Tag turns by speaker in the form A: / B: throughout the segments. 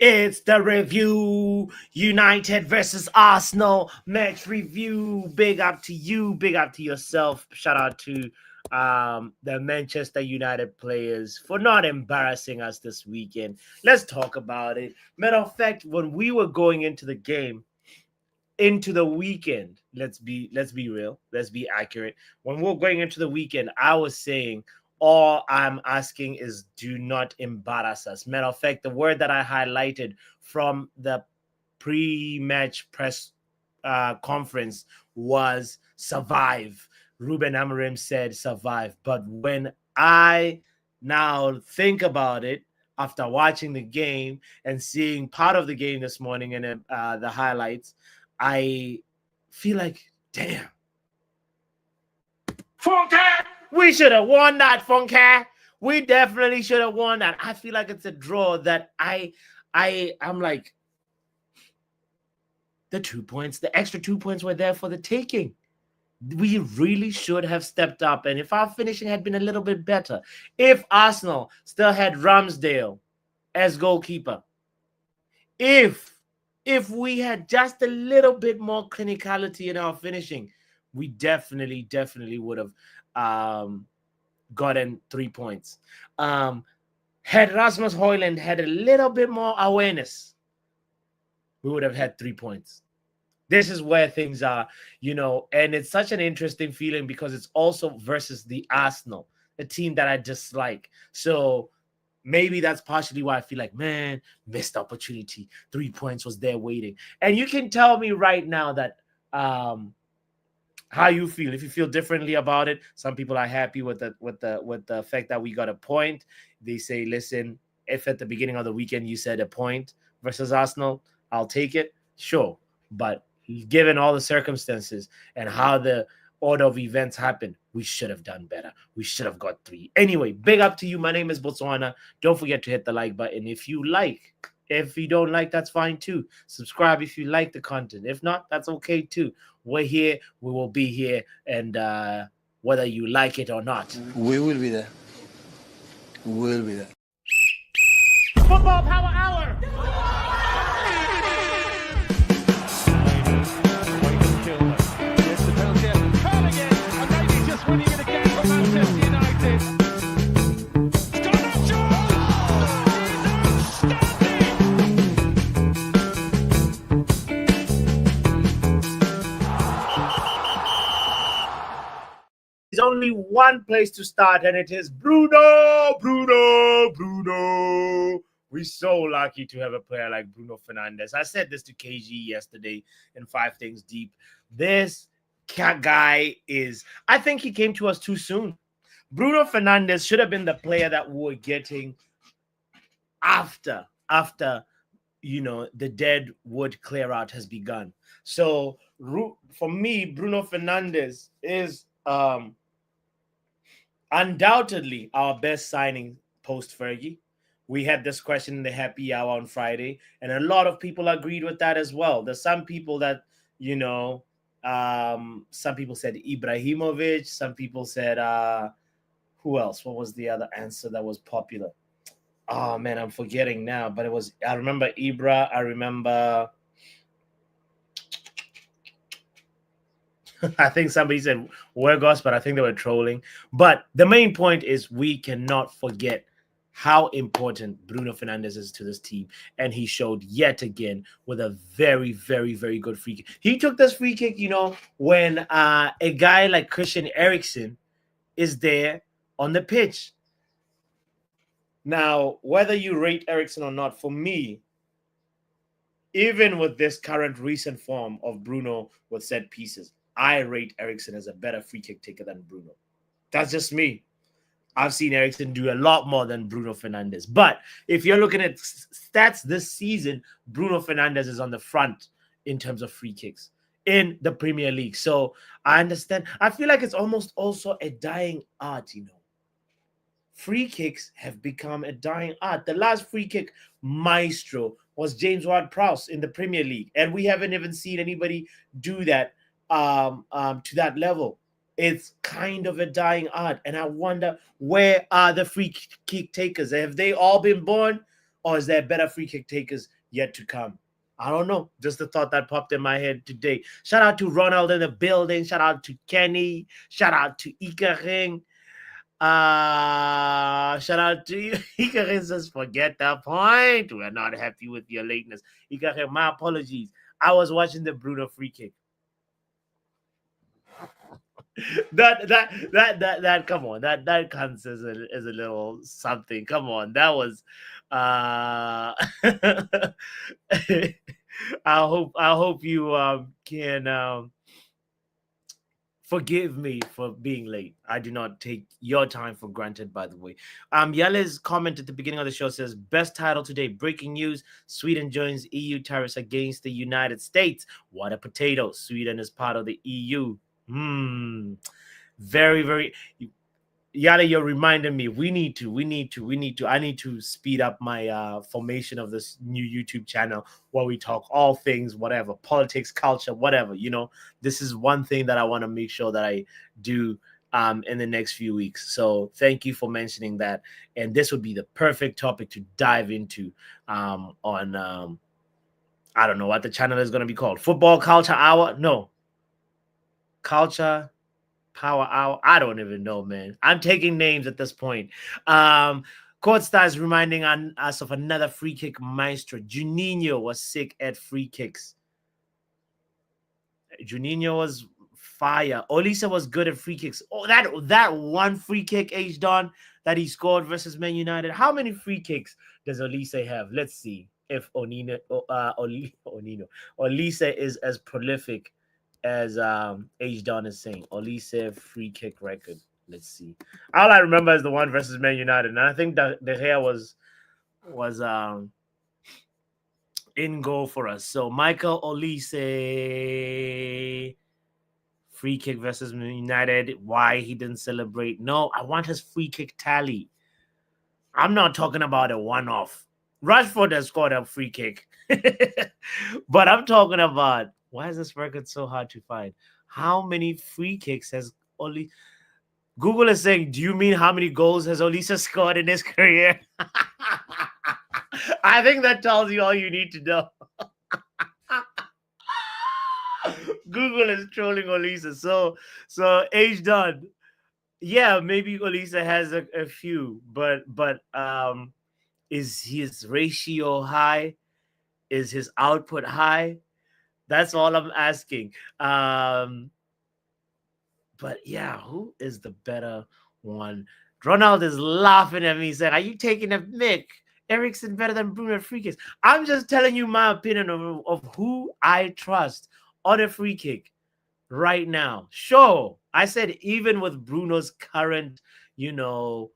A: It's the review. United versus Arsenal match review. Big up to you. Big up to yourself. Shout out to the Manchester United players for not embarrassing us this weekend. Let's talk about it. Matter of fact, when we were going into the game, into the weekend, let's be real, let's be accurate. When we're going into the weekend, I was saying all I'm asking is do not embarrass us. Matter of fact, the word that I highlighted from the pre-match press conference was survive. Ruben Amorim said survive, but when I now think about it after watching the game and seeing part of the game this morning and the highlights, I feel like, damn, Funke, we should have won that, Funke. We definitely should have won that. I feel like it's a draw that I'm like, the 2 points, the extra 2 points were there for the taking. We really should have stepped up. And if our finishing had been a little bit better, if Arsenal still had Ramsdale as goalkeeper, if we had just a little bit more clinicality in our finishing, we definitely would have gotten 3 points. Had Rasmus Højlund had a little bit more awareness, we would have had 3 points. This is where things are, and it's such an interesting feeling because it's also versus the Arsenal, a team that I dislike. So maybe that's partially why I feel like, man, missed opportunity. 3 points was there waiting. And you can tell me right now that how you feel. If you feel differently about it, some people are happy with the fact that we got a point. They say, listen, if at the beginning of the weekend you said a point versus Arsenal, I'll take it. Sure. But given all the circumstances and how the order of events happened, we should have done better. We should have got 3. Anyway, big up to you. My name is Botswana. Don't forget to hit the like button if you like. If you don't like, that's fine too. Subscribe if you like the content. If not, that's okay too. We're here. We will be here. And whether you like it or not,
B: we will be there. We will be there.
A: Football Power Hour. There's only one place to start, and it is Bruno. We're so lucky to have a player like Bruno Fernandes. I said this to KG yesterday in 5 Things Deep. This guy I think he came to us too soon. Bruno Fernandes should have been the player that we were getting after the dead wood clear out has begun. So for me, Bruno Fernandes is undoubtedly our best signing post Fergie. We had this question in the happy hour on Friday, and a lot of people agreed with that as well. There's some people that, some people said Ibrahimovic. Some people said, who else? What was the other answer that was popular? Oh, man, I'm forgetting now. But I remember Ibra. I remember... I think somebody said Weghorst, but I think they were trolling. But the main point is we cannot forget how important Bruno Fernandes is to this team. And he showed yet again with a very, very, very good free kick. He took this free kick, when a guy like Christian Eriksen is there on the pitch. Now, whether you rate Eriksen or not, for me, even with this current recent form of Bruno with set pieces, I rate Eriksen as a better free kick taker than Bruno. That's just me. I've seen Eriksen do a lot more than Bruno Fernandes. But if you're looking at stats this season, Bruno Fernandes is on the front in terms of free kicks in the Premier League. So I understand. I feel like it's almost also a dying art, Free kicks have become a dying art. The last free kick maestro was James Ward-Prowse in the Premier League. And we haven't even seen anybody do that to that level. It's kind of a dying art. And I wonder, where are the free kick takers? Have they all been born? or is there better free kick takers yet to come? I don't know. Just the thought that popped in my head today. Shout out to Ronald in the building. Shout out to Kenny. Shout out to Ring. Shout out to you. Ring says, forget the point. We're not happy with your lateness. Ring, my apologies. I was watching the Bruno free kick. that come on, that counts as a little something. Come on, that was I hope you can forgive me for being late. I do not take your time for granted, by the way. Yale's comment at the beginning of the show says, best title today, breaking news, Sweden joins EU tariffs against the United States. What a potato. Sweden is part of the EU. Very, very. Yada, you're reminding me. I need to speed up my formation of this new YouTube channel where we talk all things, whatever, politics, culture, whatever. This is one thing that I want to make sure that I do in the next few weeks. So thank you for mentioning that. And this would be the perfect topic to dive into on I don't know what the channel is going to be called. Football Culture Hour? No. Culture Power Hour. I don't even know, man. I'm taking names at this point. Courtstar is reminding us of another free kick maestro. Juninho was sick at free kicks. Juninho was fire. Olise was good at free kicks. Oh, that one free kick, H-Don, that he scored versus Man United. How many free kicks does Olise have? Let's see if Olise is as prolific as H-Don is saying. Olise free kick record. Let's see. All I remember is the one versus Man United, and I think De Gea was in goal for us. So Michael Olise free kick versus Man United. Why he didn't celebrate? No, I want his free kick tally. I'm not talking about a one-off. Rashford has scored a free kick, but I'm talking about. Why is this record so hard to find? How many free kicks has Oli? Google is saying, do you mean how many goals has Olise scored in his career? I think that tells you all you need to know. Google is trolling Olise. So H-Don. Yeah, maybe Olise has a few, but is his ratio high? Is his output high? That's all I'm asking. But yeah, who is the better one? Ronald is laughing at me. He said, are you taking a mick? Eriksen better than Bruno at free kicks. I'm just telling you my opinion of who I trust on a free kick right now. Sure, I said even with Bruno's current, involvement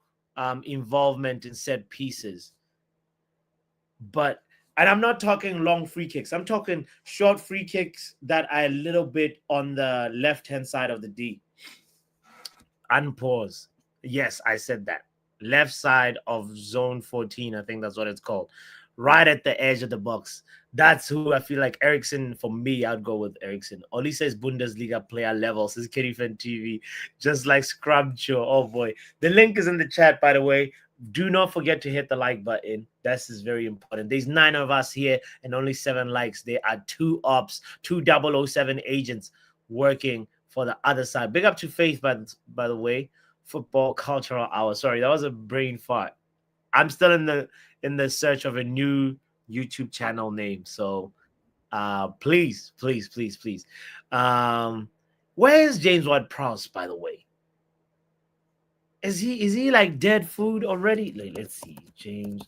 A: in set pieces. And I'm not talking long free kicks. I'm talking short free kicks that are a little bit on the left-hand side of the D. Unpause. Yes, I said that. Left side of zone 14, I think that's what it's called. Right at the edge of the box. That's who I feel like. Eriksen, for me, I'd go with Eriksen. Olise is Bundesliga player level, says KittyFan TV. Just like Scrumcho. Oh boy. The link is in the chat, by the way. Do not forget to hit the like button. This is very important. There's 9 of us here and only 7 likes. There are 2 ops, 2 007 agents working for the other side. Big up to Faith, by the way. Football Cultural Hour. Sorry, that was a brain fart. I'm still in the search of a new YouTube channel name. So please. Where is James Ward-Prowse, by the way? Is he like dead food already? Let's see. James.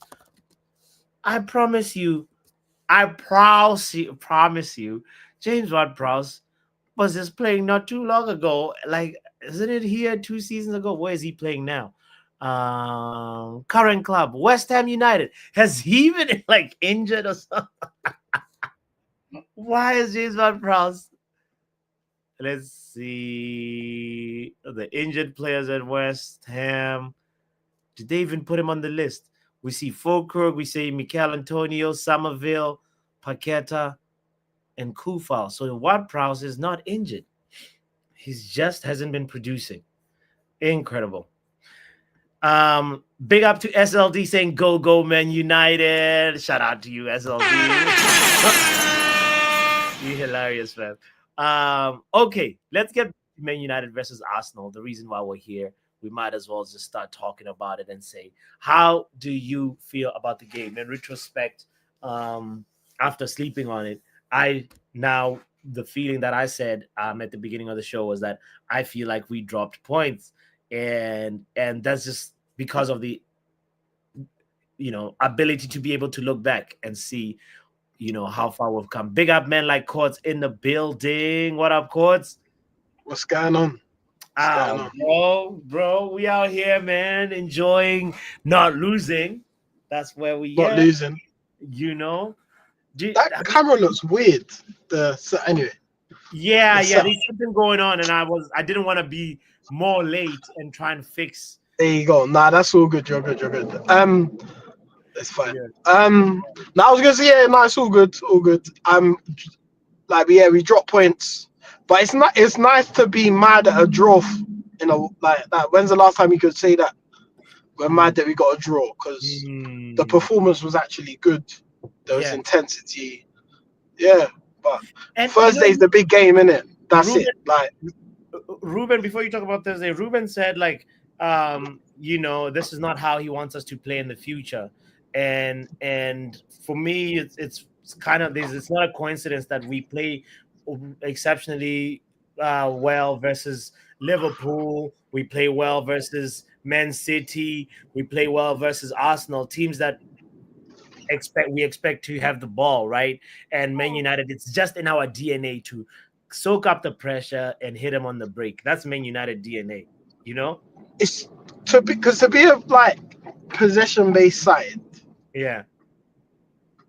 A: I promise you, James Ward-Prowse was just playing not too long ago. Like, isn't it here 2 seasons ago? Where is he playing now? Current club, West Ham United. Has he been like injured or something? Why is James Ward-Prowse? Let's see the injured players at West Ham. Did they even put him on the list? We see Fulkrug, we see Mikel Antonio, Somerville, Paqueta, and Kufal. So Ward-Prowse is not injured. He just hasn't been producing. Incredible. Big up to SLD saying go go Man United. Shout out to you, SLD. You hilarious, man. Okay, let's get Man United versus Arsenal. The reason why we're here, we might as well just start talking about it and say, how do you feel about the game in retrospect? After sleeping on it, I now the feeling that I said at the beginning of the show was that I feel like we dropped points, and that's just because of the ability to be able to look back and see how far we've come. Big up men like Courts in the building. What up, Courts?
C: What's going on?
A: Bro, we out here, man, enjoying not losing. That's where we
C: Not losing. That camera looks weird. Anyway.
A: Yeah, there's something going on, and I didn't want to be more late and try and fix.
C: There you go. Nah, that's all good. You're good. It's fine.
A: Yeah.
C: Now I was gonna say, it's all good. We dropped points, but it's nice to be mad at a draw. Like that. When's the last time you could say that? We're mad that we got a draw because the performance was actually good. There was intensity. Yeah, but Thursday's the big game, innit? That's
A: Ruben,
C: it. Like
A: Ruben, before you talk about Thursday, Ruben said this is not how he wants us to play in the future. And for me, it's kind of this. It's not a coincidence that we play exceptionally well versus Liverpool. We play well versus Man City. We play well versus Arsenal, teams that we expect to have the ball, right? And Man United, it's just in our DNA to soak up the pressure and hit them on the break. That's Man United DNA,
C: It's to be a possession-based side.
A: Yeah.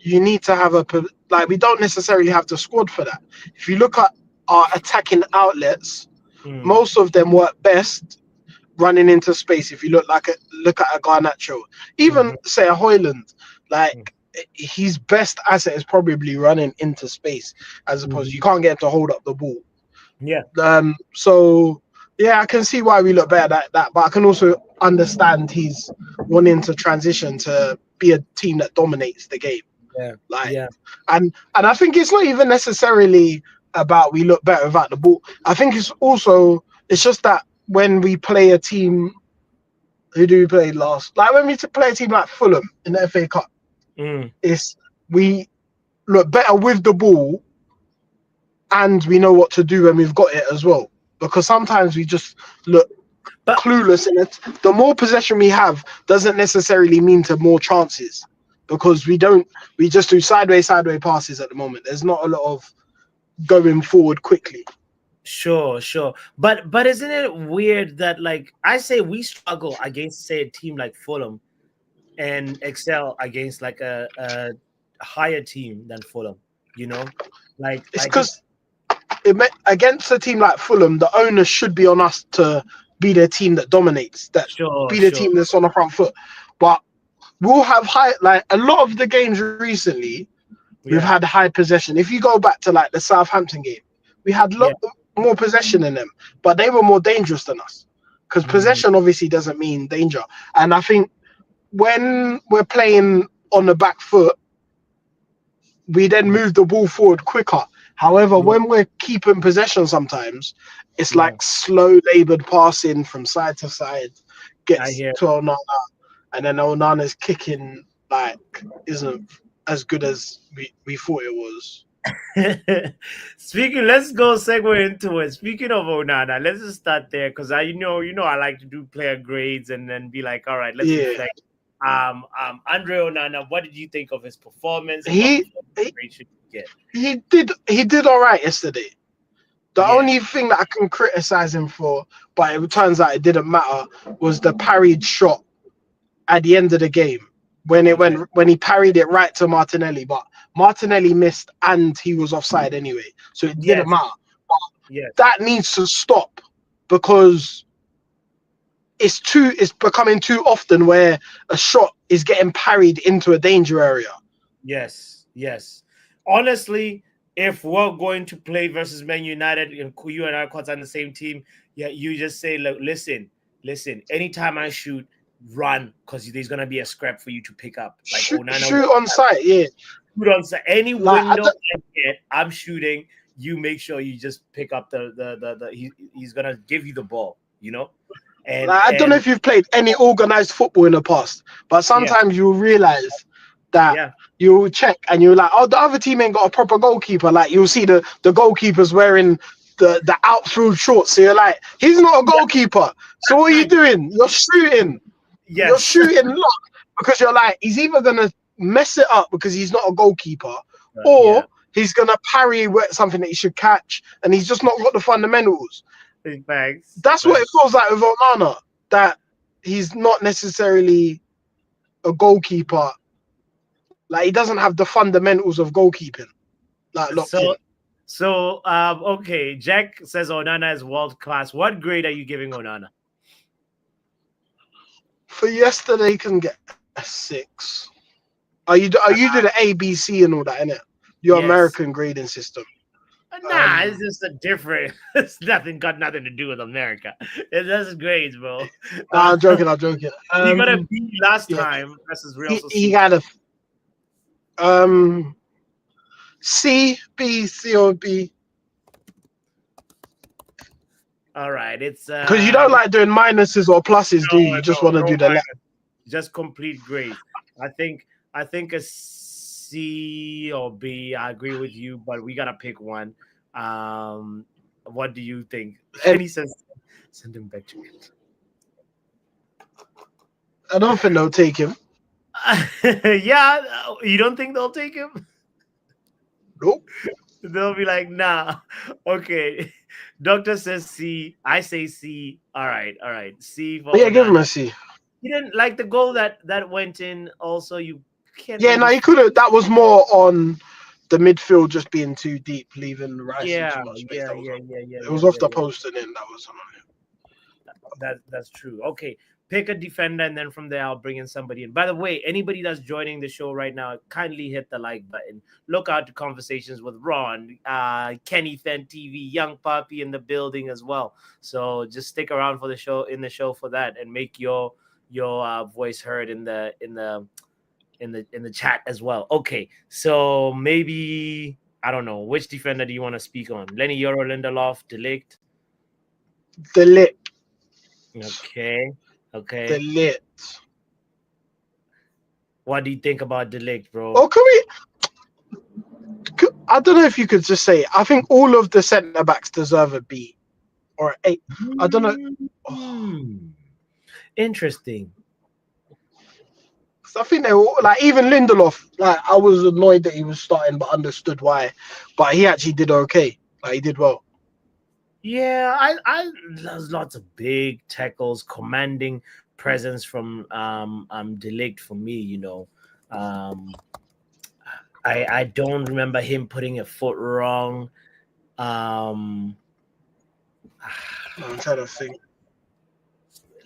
C: You need to have we don't necessarily have the squad for that. If you look at our attacking outlets, most of them work best running into space. If you look at a Garnacho, even say a Hoyland, his best asset is probably running into space as opposed you can't get him to hold up the ball.
A: Yeah.
C: So I can see why we look better at that, but I can also understand he's wanting to transition to be a team that dominates the game. And I think it's not even necessarily about we look better without the ball. I think it's just that when we play a team, who do we play last? Like when we play a team like Fulham in the FA Cup, we look better with the ball, and we know what to do when we've got it as well. Because sometimes we just look clueless in it. The more possession we have doesn't necessarily mean to more chances, because we just do sideways passes at the moment. There's not a lot of going forward quickly.
A: Sure. But isn't it weird that I say we struggle against, say, a team like Fulham and excel against a higher team than Fulham,
C: It's because against a team like Fulham, the onus should be on us to be the team that dominates, team that's on the front foot. But we'll have a lot of the games recently, we've had high possession. If you go back to the Southampton game, we had more possession in them, but they were more dangerous than us, because possession obviously doesn't mean danger. And I think when we're playing on the back foot, we then move the ball forward quicker. However, when we're keeping possession, sometimes it's slow labored passing from side to side, gets to Onana, and then Onana's kicking isn't as good as we thought it was.
A: Let's go segue into it. Speaking of Onana, let's just start there, because I like to do player grades and then be like, all right, let's reflect. Andre Onana, what did you think of his performance? He
C: did all right yesterday. The only thing that I can criticize him for, but it turns out it didn't matter, was the parried shot at the end of the game when he parried it right to Martinelli, but Martinelli missed and he was offside anyway, so it didn't matter. But that needs to stop, because it's becoming too often where a shot is getting parried into a danger area.
A: Yes. Honestly, if we're going to play versus Man United and you and I are on the same team, you just say, look, listen, anytime I shoot, run because there's gonna be a scrap for you to pick up. Like
C: shoot on sight, yeah.
A: Shoot on sight. Any
C: Like,
A: window I get, I'm shooting. You make sure you just pick up he's gonna give you the ball, you know. And
C: I don't know if you've played any organized football in the past, but sometimes you'll realize that you'll check and you're like, oh, the other team ain't got a proper goalkeeper. Like you'll see the goalkeeper's wearing the outfield shorts. So you're like, he's not a goalkeeper. So what are you doing? You're shooting. Yes. You're shooting because you're like, he's either gonna mess it up because he's not a goalkeeper, or he's gonna parry something that he should catch, and he's just not got the fundamentals.
A: Thanks.
C: That's what it feels like with Onana, that he's not necessarily a goalkeeper. Like he doesn't have the fundamentals of goalkeeping. Like
A: okay. Jack says Onana is world class. What grade are you giving Onana?
C: For yesterday, you can get a 6. You do the A, B, C and all that, innit? Your American grading system.
A: Nah, it's just a different. It's got nothing to do with America. That's grades, bro.
C: I'm joking.
A: He got a B last time versus Real.
C: He got a C, B, C or B.
A: All right, it's
C: because you don't like doing minuses or pluses, do you? You just want to do the left.
A: Just complete grade. I think a C or B. I agree with you, but we gotta pick one. What do you think? And he says, send him back to it.
C: I don't think they'll take him.
A: Yeah, you don't think they'll take him?
C: Nope.
A: They'll be like, nah. Okay. Doctor says C. I say C. All right. C.
C: Give him a C.
A: He didn't like the goal that went in. Also, you can't.
C: Yeah, no, he could have. That was more on the midfield just being too deep, leaving Rice too much space. It was off the post and in. That was on
A: it. That's true. Okay. Pick a defender, and then from there, I'll bring in somebody in. By the way, anybody that's joining the show right now, kindly hit the like button. Look out to Conversations with Ron, Kenny Fen TV, Young Puppy in the building as well. So just stick around for the show for that, and make your voice heard in the chat as well. Okay, so maybe I don't know, which defender do you want to speak on? Leny Yoro, Lindelof, De Ligt. Okay.
C: De Ligt.
A: What do you think about De Ligt, bro?
C: Oh, I don't know if you could just say, I think all of the centre backs deserve a B or an A. I don't know.
A: Interesting.
C: I think they were like, even Lindelof, like I was annoyed that he was starting, but understood why. But he actually did okay. Like he did well.
A: Yeah, there's lots of big tackles, commanding presence from De Ligt for me, you know. I don't remember him putting a foot wrong.
C: I'm trying to think.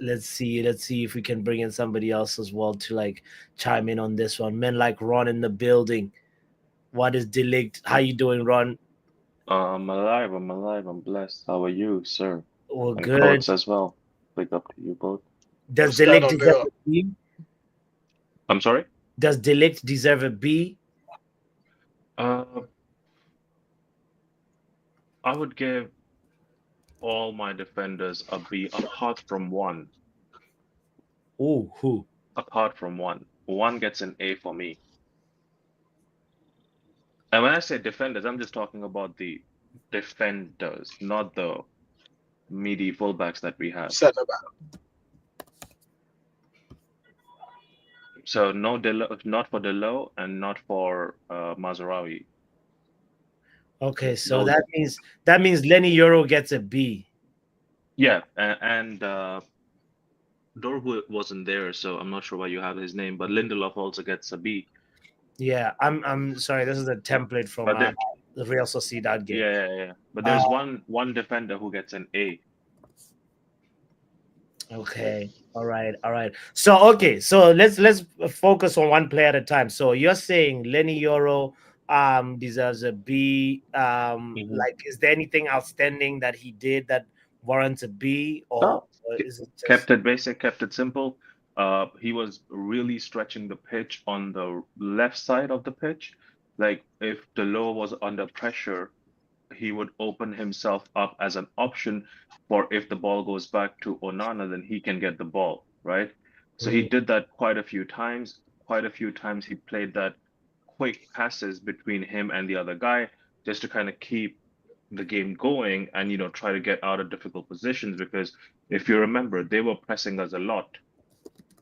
A: Let's see if we can bring in somebody else as well to like chime in on this one. Men like Ron in the building. What is De Ligt? How you doing, Ron?
D: I'm alive. I'm blessed. How are you, sir?
A: Well,
D: and
A: good.
D: Coach as well. Big up to you both.
A: Does De Ligt deserve a B?
D: I'm sorry?
A: Does De Ligt deserve a B?
D: I would give all my defenders a B apart from one.
A: Oh, who?
D: Apart from one. One gets an A for me. And when I say defenders, I'm just talking about the defenders, not the meaty fullbacks that we have. So no not for Delo and not for Mazraoui.
A: Okay, so that means Leny Yoro gets a B.
D: Yeah, and Dorgu wasn't there, so I'm not sure why you have his name, but Lindelof also gets a B.
A: Yeah, I'm sorry. This is a template from the Real Sociedad game.
D: Yeah. But there's one defender who gets an A.
A: Okay. All right. So let's focus on one player at a time. So you're saying Leny Yoro deserves a B. Like, is there anything outstanding that he did that warrants a B, or
D: No.
A: is it just...
D: kept it basic, kept it simple? he was really stretching the pitch on the left side of the pitch. Like if Delors was under pressure, he would open himself up as an option for if the ball goes back to Onana, then he can get the ball, right? So he did that quite a few times. Quite a few times he played that quick passes between him and the other guy just to kind of keep the game going and try to get out of difficult positions, because if you remember, they were pressing us a lot,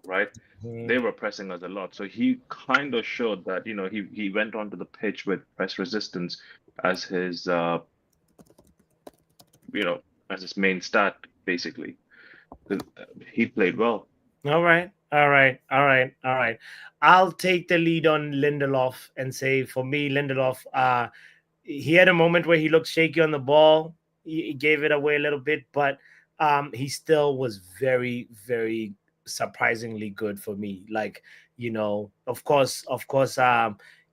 D: right? They were pressing us a lot. So he kind of showed that, he went onto the pitch with press resistance as his as his main stat, basically. He played well.
A: All right. I'll take the lead on Lindelof and say, for me, Lindelof, he had a moment where he looked shaky on the ball. He gave it away a little bit, but he still was very, very surprisingly good for me. Like, of course,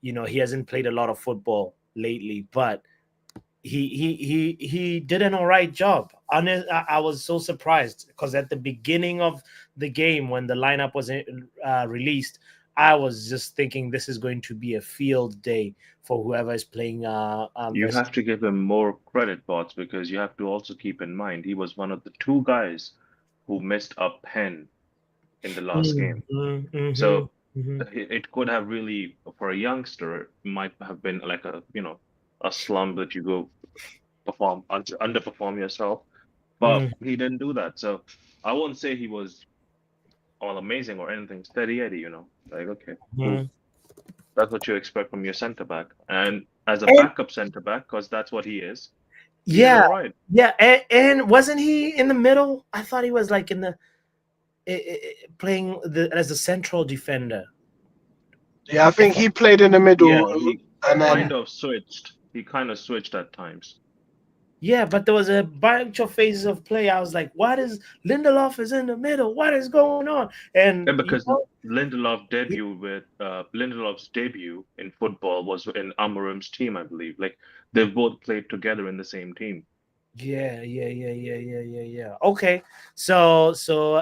A: he hasn't played a lot of football lately, but he did an all right job. I was so surprised because at the beginning of the game, when the lineup was released, I was just thinking this is going to be a field day for whoever is playing.
D: You have to give him more credit, Bots, because you have to also keep in mind he was one of the two guys who missed a pen in the last game. So it could have really, for a youngster, it might have been like a slump that you go underperform yourself, but he didn't do that. So I won't say he was all amazing or anything. Steady Eddie, like, okay, cool. That's what you expect from your center back, and as a backup center back, because that's what he is.
A: Yeah,
D: right.
A: Yeah, and wasn't he in the middle? I thought he was like in the playing as a central defender.
C: Yeah, I think he played in the middle.
D: Yeah, he kind of switched. He kind of switched at times.
A: Yeah, but there was a bunch of phases of play. I was like, "What is Lindelof is in the middle? What is going on?" And
D: because Lindelof's debut in football was in Amorim's team, I believe. Like they both played together in the same team.
A: Yeah. Okay, so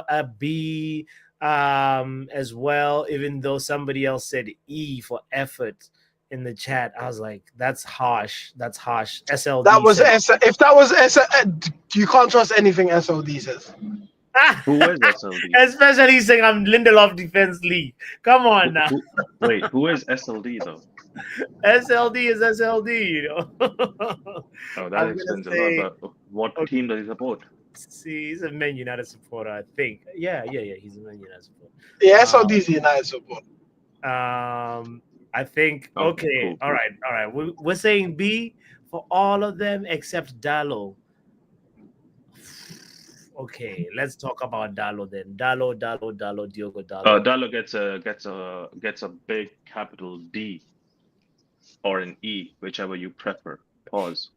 A: a B as well. Even though somebody else said E for effort in the chat, I was like, that's harsh. SLD.
C: That was if that was you can't trust anything SLD says.
D: Who is SLD?
A: Especially saying I'm Lindelof defense lead. Come on now.
D: Wait, who is SLD though?
A: SLD is SLD,
D: Oh, that explains a lot. But what team does he support?
A: See, he's a Man United supporter, I think. Yeah. He's a Man United supporter.
C: Yeah, SLD is United support.
A: I think. Okay. Cool. All right. We're saying B for all of them except Dalot. Okay, let's talk about Dalot then. Dalot, Diogo Dalot.
D: Dalot gets a big capital D or an E, whichever you prefer. Pause.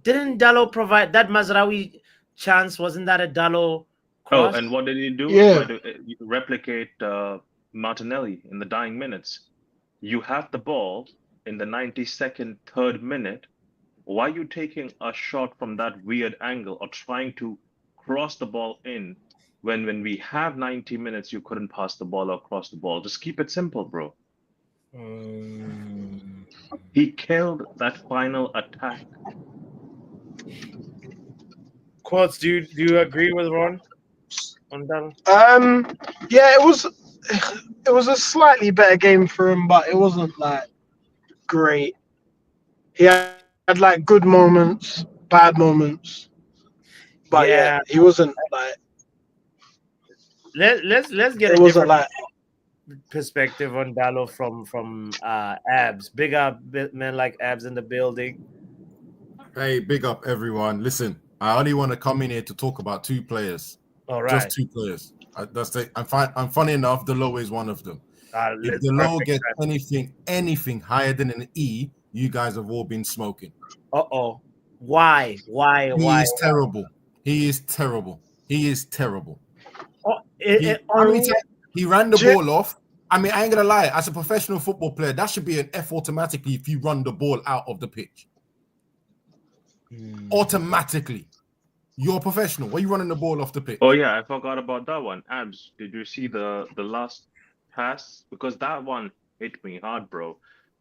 A: Didn't Dalot provide that Mazraoui chance? Wasn't that a Dalot cross?
D: Oh, and what did he do?
C: Yeah.
D: Replicate Martinelli in the dying minutes. You have the ball in the 92nd, 3rd minute. Why are you taking a shot from that weird angle or trying to cross the ball in when we have 90 minutes, you couldn't pass the ball or cross the ball? Just keep it simple, bro. He killed that final attack.
A: Quotes, do you agree with Ron on that?
C: Yeah, it was a slightly better game for him, but it wasn't like great. He had like good moments, bad moments, but yeah he wasn't like.
A: Let's get
C: it
A: a
C: wasn't like
A: perspective on Dalot from Abs. Big up men like Abs in the building.
E: Hey, big up everyone. Listen, I only want to come in here to talk about two players.
A: All right,
E: just two players. That's it. I'm funny enough. Delors is one of them. If Delors gets anything higher than an E, you guys have all been smoking.
A: Why?
E: He is terrible. He ran the ball off. I mean, I ain't gonna lie. As a professional football player, that should be an F automatically if you run the ball out of the pitch. Automatically. You're a professional. Why are you running the ball off the pitch?
D: Oh yeah, I forgot about that one. Abs, did you see the last pass? Because that one hit me hard, bro.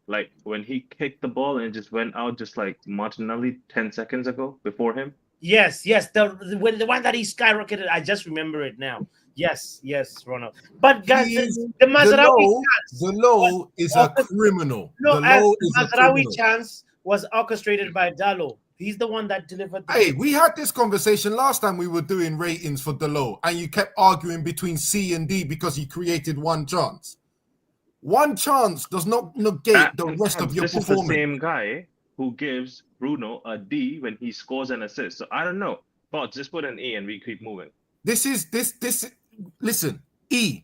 D: Like when he kicked the ball and it just went out, just like Martinelli 10 seconds ago before him.
A: Yes, the one that he skyrocketed. I just remember it now. Yes, Ronald. But guys, the Mazraoui chance.
E: The low is a criminal.
A: No,
E: the low is
A: the Mazraoui chance was orchestrated by Dalot. He's the one that delivered.
E: Hey, we had this conversation last time we were doing ratings for Dalot, and you kept arguing between C and D because he created one chance. One chance does not negate the rest of your performance.
D: This is the same guy who gives Bruno a D when he scores an assist. So I don't know. But just put an E and we keep moving.
E: This. Listen, E.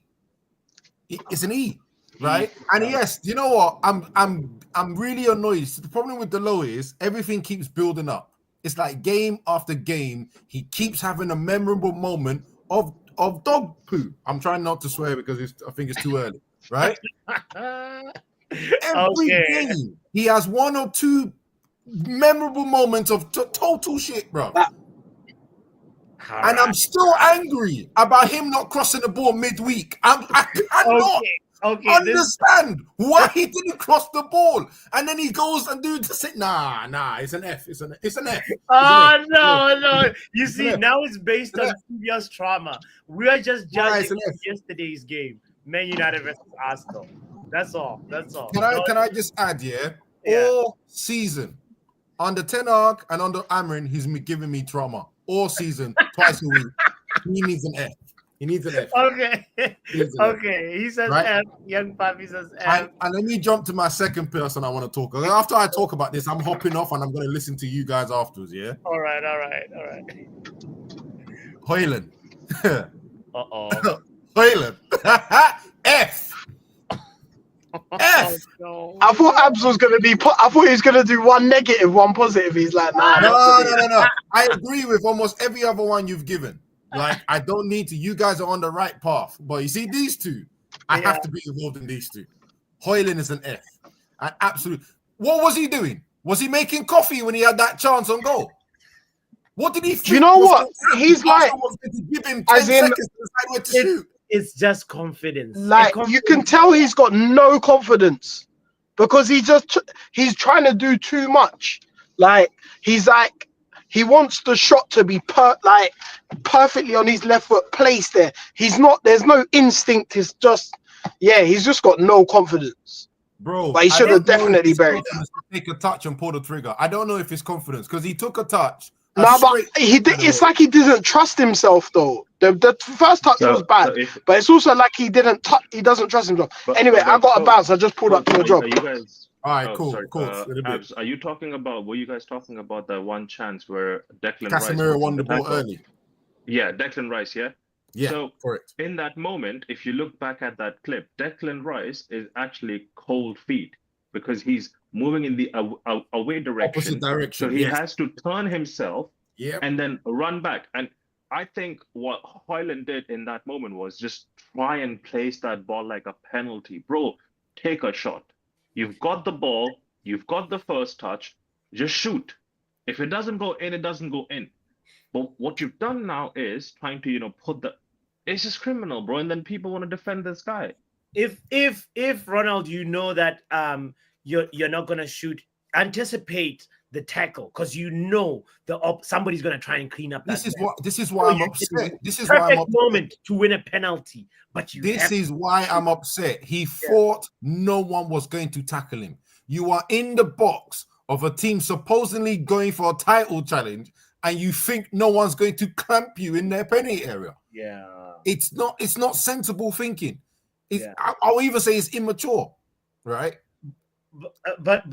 E: It's an E, right? And yes, you know what? I'm really annoyed. The problem with Dalot is everything keeps building up. It's like game after game, he keeps having a memorable moment of dog poo. I'm trying not to swear because I think it's too early, right? Every game, he has one or two memorable moments of total shit, bro. And I'm still angry about him not crossing the ball midweek. I cannot understand why he didn't cross the ball. And then he goes and do the thing. Nah, it's an F. It's an F.
A: Oh, no. You see, now it's based on previous trauma. We are just judging yesterday's game. Man United versus Arsenal. That's all. Can I just add, all season, under Ten Hag and under Amrin, he's giving me trauma. All season, twice a week. He needs an F. Okay. He says right? F. Young Papi says F.
E: And let me jump to my second person I want to talk about. After I talk about this, I'm hopping off and I'm going to listen to you guys afterwards, yeah?
A: All right.
E: Højlund.
A: Uh-oh.
E: Højlund. F. F.
A: Oh, no.
C: I thought Abs was going to be. I thought he was going to do one negative, one positive. He's like, nah.
E: No. I agree with almost every other one you've given. Like, I don't need to. You guys are on the right path. But you see, these two, I have to be involved in these two. Højlund is an F. An absolute. What was he doing? Was he making coffee when he had that chance on goal? What did he think?
C: Do you know what? He's like,
E: was going to give him 10 seconds to decide where to shoot.
A: It's just confidence.
C: Like, you can tell he's got no confidence because he's trying to do too much. Like, he wants the shot to be perfectly on his left foot placed there. There's no instinct. It's just, he's just got no confidence.
E: Bro,
C: but he should have definitely buried
E: that. Take a touch and pull the trigger. I don't know if it's confidence because he took a touch.
C: No, but it's like he didn't trust himself though. The first touch was bad, but it's also like he doesn't trust himself. Anyway, I got a bounce. I just pulled up to a drop.
E: All right, cool.
D: Abs, were you guys talking about that one chance where Declan
E: Casemiro
D: Rice
E: won the ball early?
D: Yeah, Declan Rice, yeah?
E: Yeah,
D: so
E: correct.
D: In that moment, if you look back at that clip, Declan Rice is actually cold feet because he's moving in the away direction.
E: Opposite direction.
D: So he has to turn himself
E: Yep.
D: and then run back. And I think what Højlund did in that moment was just try and place that ball like a penalty. Bro, take a shot. You've got the ball. You've got the first touch. Just shoot. If it doesn't go in, it doesn't go in. But what you've done now is trying to, put the... It's just criminal, bro. And then people want to defend this guy.
A: If Ronald, you know that you're not going to shoot, anticipate the tackle because somebody's going to try and clean up that.
E: This is why I'm upset. This is
A: perfect
E: why I'm upset.
A: moment to win a penalty, but
E: This is why I'm upset. He thought no one was going to tackle him. You are in the box of a team supposedly going for a title challenge, and you think no one's going to clamp you in their penalty area.
A: Yeah,
E: it's not sensible thinking. I'll even say it's immature, right?
A: But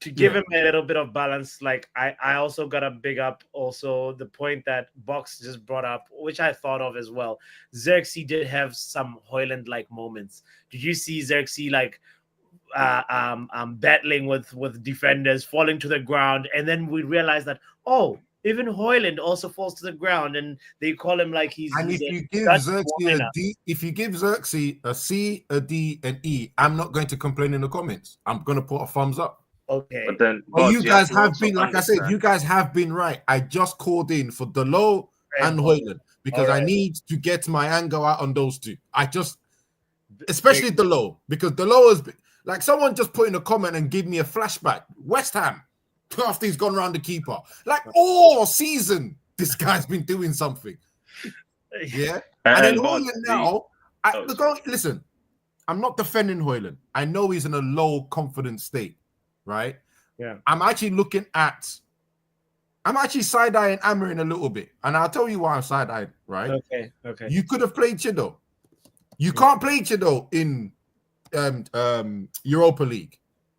A: to give him a little bit of balance, like I also gotta big up also the point that Box just brought up, which I thought of as well. Xerxes did have some Højlund like moments. Did you see Xerxes like battling with defenders, falling to the ground, and then we realized that even Højlund also falls to the ground, and they call him like he's.
E: And if you give Xerxes a D, if you give Xerxes a C, a D, an E, I'm not going to complain in the comments. I'm going to put a thumbs up.
A: Okay.
D: But then,
E: But you guys
D: to
E: have
D: also
E: been, like I said,
D: understand-
E: you guys have been right. I just called in for Delo and Højlund because I need to get my anger out on those two. Especially Delo, because Delo has been, like, someone just put in a comment and give me a flashback. West Ham, after he's gone around the keeper, like all season, this guy's been doing something. Yeah, and then Højlund now. Listen, I'm not defending Højlund. I know he's in a low confidence state, right?
A: Yeah.
E: I'm actually side-eyeing Amorim a little bit. And I'll tell you why I'm side-eyeing, right?
A: Okay.
E: You could have played Chido. You can't play Chido in Europa League.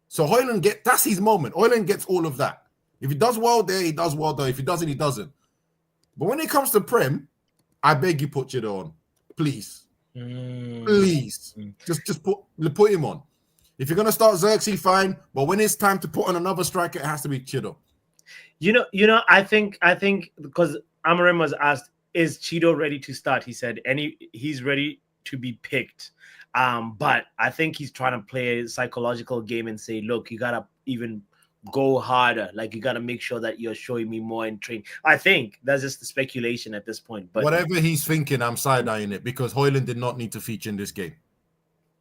E: So Højlund that's his moment. Højlund gets all of that. If he does well there, he does well there. If he doesn't, he doesn't. But when it comes to Prem, I beg you put Chido on. Please. Please. Just put him on. If you're gonna start Xerxes, fine. But when it's time to put on another striker, it has to be Chido.
A: You know, I think because Amorim was asked, is Chido ready to start? He said, he's ready to be picked. But I think he's trying to play a psychological game and say, look, you gotta even go harder. Like, you gotta make sure that you're showing me more in training. I think that's just the speculation at this point. But
E: whatever he's thinking, I'm side-eyeing it because Højlund did not need to feature in this game.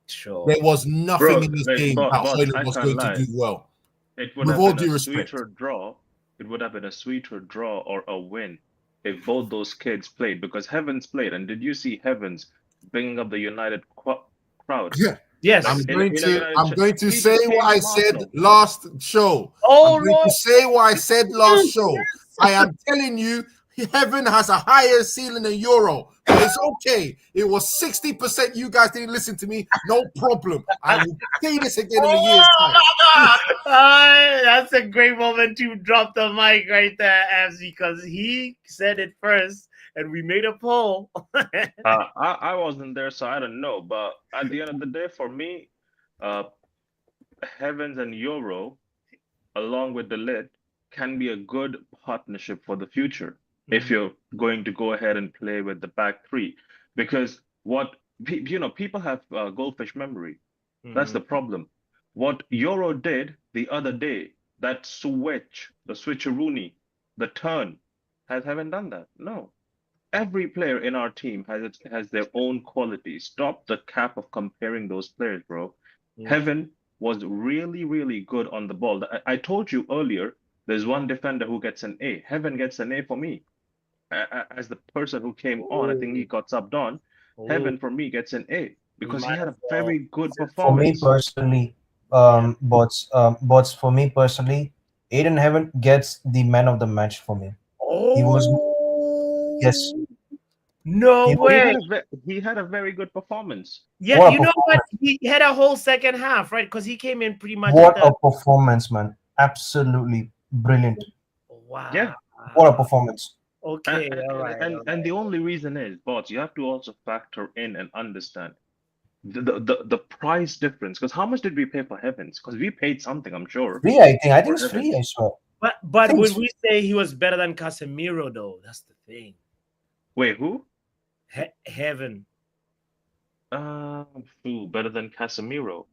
A: Sure.
E: There was nothing in this game that Højlund was going to do well.
D: It would have been a sweeter draw. It would have been a sweeter draw or a win if both those kids played, because Heavens played. And did you see Heavens bringing up the United crowd?
E: Yeah.
A: Yes.
E: I'm going to say what I said last show.
A: Oh,
E: I'm going to say what I said last show. Yes. I am telling you, Heaven has a higher ceiling than Euro. But it's okay. It was 60%. You guys didn't listen to me. No problem. I will say this again in a year's time.
A: That's a great moment to drop the mic right there, Abs, because he said it first, and we made a poll.
D: I wasn't there, so I don't know. But at the end of the day, for me, Heavens and Euro, along with the lid, can be a good partnership for the future. If you're going to go ahead and play with the back three, because people have goldfish memory. That's the problem. What Euro did the other day, that switch, the switcheroonie, the turn, haven't done that. No, every player in our team has their own qualities. Stop the cap of comparing those players, bro. Heaven was really, really good on the ball. I told you earlier, there's one defender who gets an A. Heaven gets an A for me. As the person who came on, I think he got subbed on. Heaven for me gets an A because he had a very good performance.
F: For me personally, bots. For me personally, Aiden Heaven gets the man of the match for me. He was, yes.
A: No way.
D: He had a very good performance.
A: Yeah, you know what? He had a whole second half, right? Because he came in pretty much.
F: What a performance, man! Absolutely brilliant.
A: Wow.
D: Yeah.
F: What a performance.
A: Okay, all right.
D: And the only reason is, bots, you have to also factor in and understand the price difference. Because how much did we pay for Heavens? Because we paid something, I'm sure.
F: Free, I think it's free, I swear.
A: But would we say he was better than Casemiro, though? That's the thing.
D: Wait, who?
A: Heaven.
D: Better than Casemiro.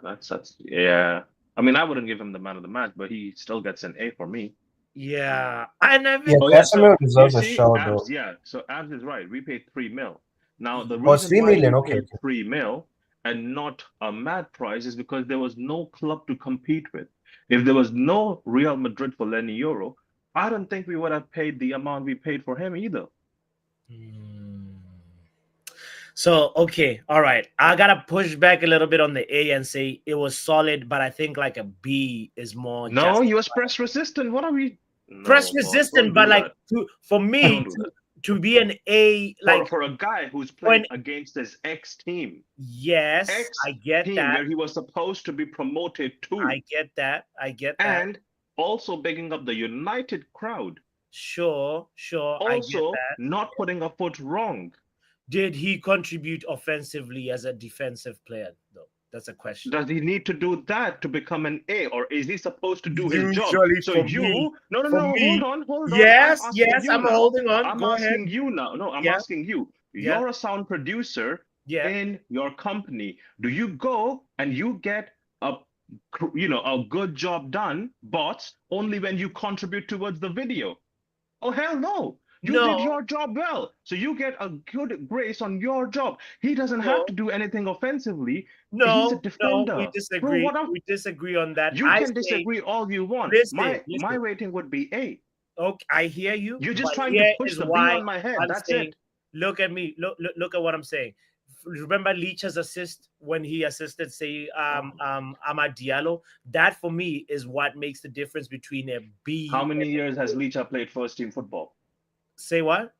D: That's yeah. I mean, I wouldn't give him the man of the match, but he still gets an A for me.
A: Yeah, and
F: Casemiro deserves a shout, though.
D: Yeah, so Abs is right. We paid 3 mil. Now the reason
F: 3 million,
D: why we paid 3 mil and not a mad price is because there was no club to compete with. If there was no Real Madrid for Lenny Euro, I don't think we would have paid the amount we paid for him either.
A: So, okay, all right. I got to push back a little bit on the A and say it was solid, but I think like a B is more.
D: No, he was press resistant. What are we?
A: Press resistant, but like for me to be an A, like
D: for a guy who's playing against his ex-team.
A: Yes, I get that.
D: Where he was supposed to be promoted to.
A: I get that.
D: And also bigging up the United crowd.
A: Sure.
D: Also,
A: I get that.
D: Not putting a foot wrong.
A: Did he contribute offensively as a defensive player, though? That's a question.
D: Does he need to do that to become an A, or is he supposed to do his job?
A: So
D: you, no, hold on.
A: Yes, I'm holding on.
D: I'm asking you now. No, I'm asking you. You're a sound producer in your company. Do you go and you get a a good job done, bots, only when you contribute towards the video. Oh, hell no. You did your job well. So you get a good grace on your job. He doesn't have to do anything offensively. He's a defender.
A: We disagree. We disagree on that.
D: You can disagree all you want. My rating would be A.
A: Okay, I hear you.
D: You're just trying to push the B on my head. That's it.
A: Look at me. Look at what I'm saying. Remember Leach's assist when he assisted, say, Amad Diallo? That for me is what makes the difference between a B.
D: How many years has Leacher played first team football?
A: Say what?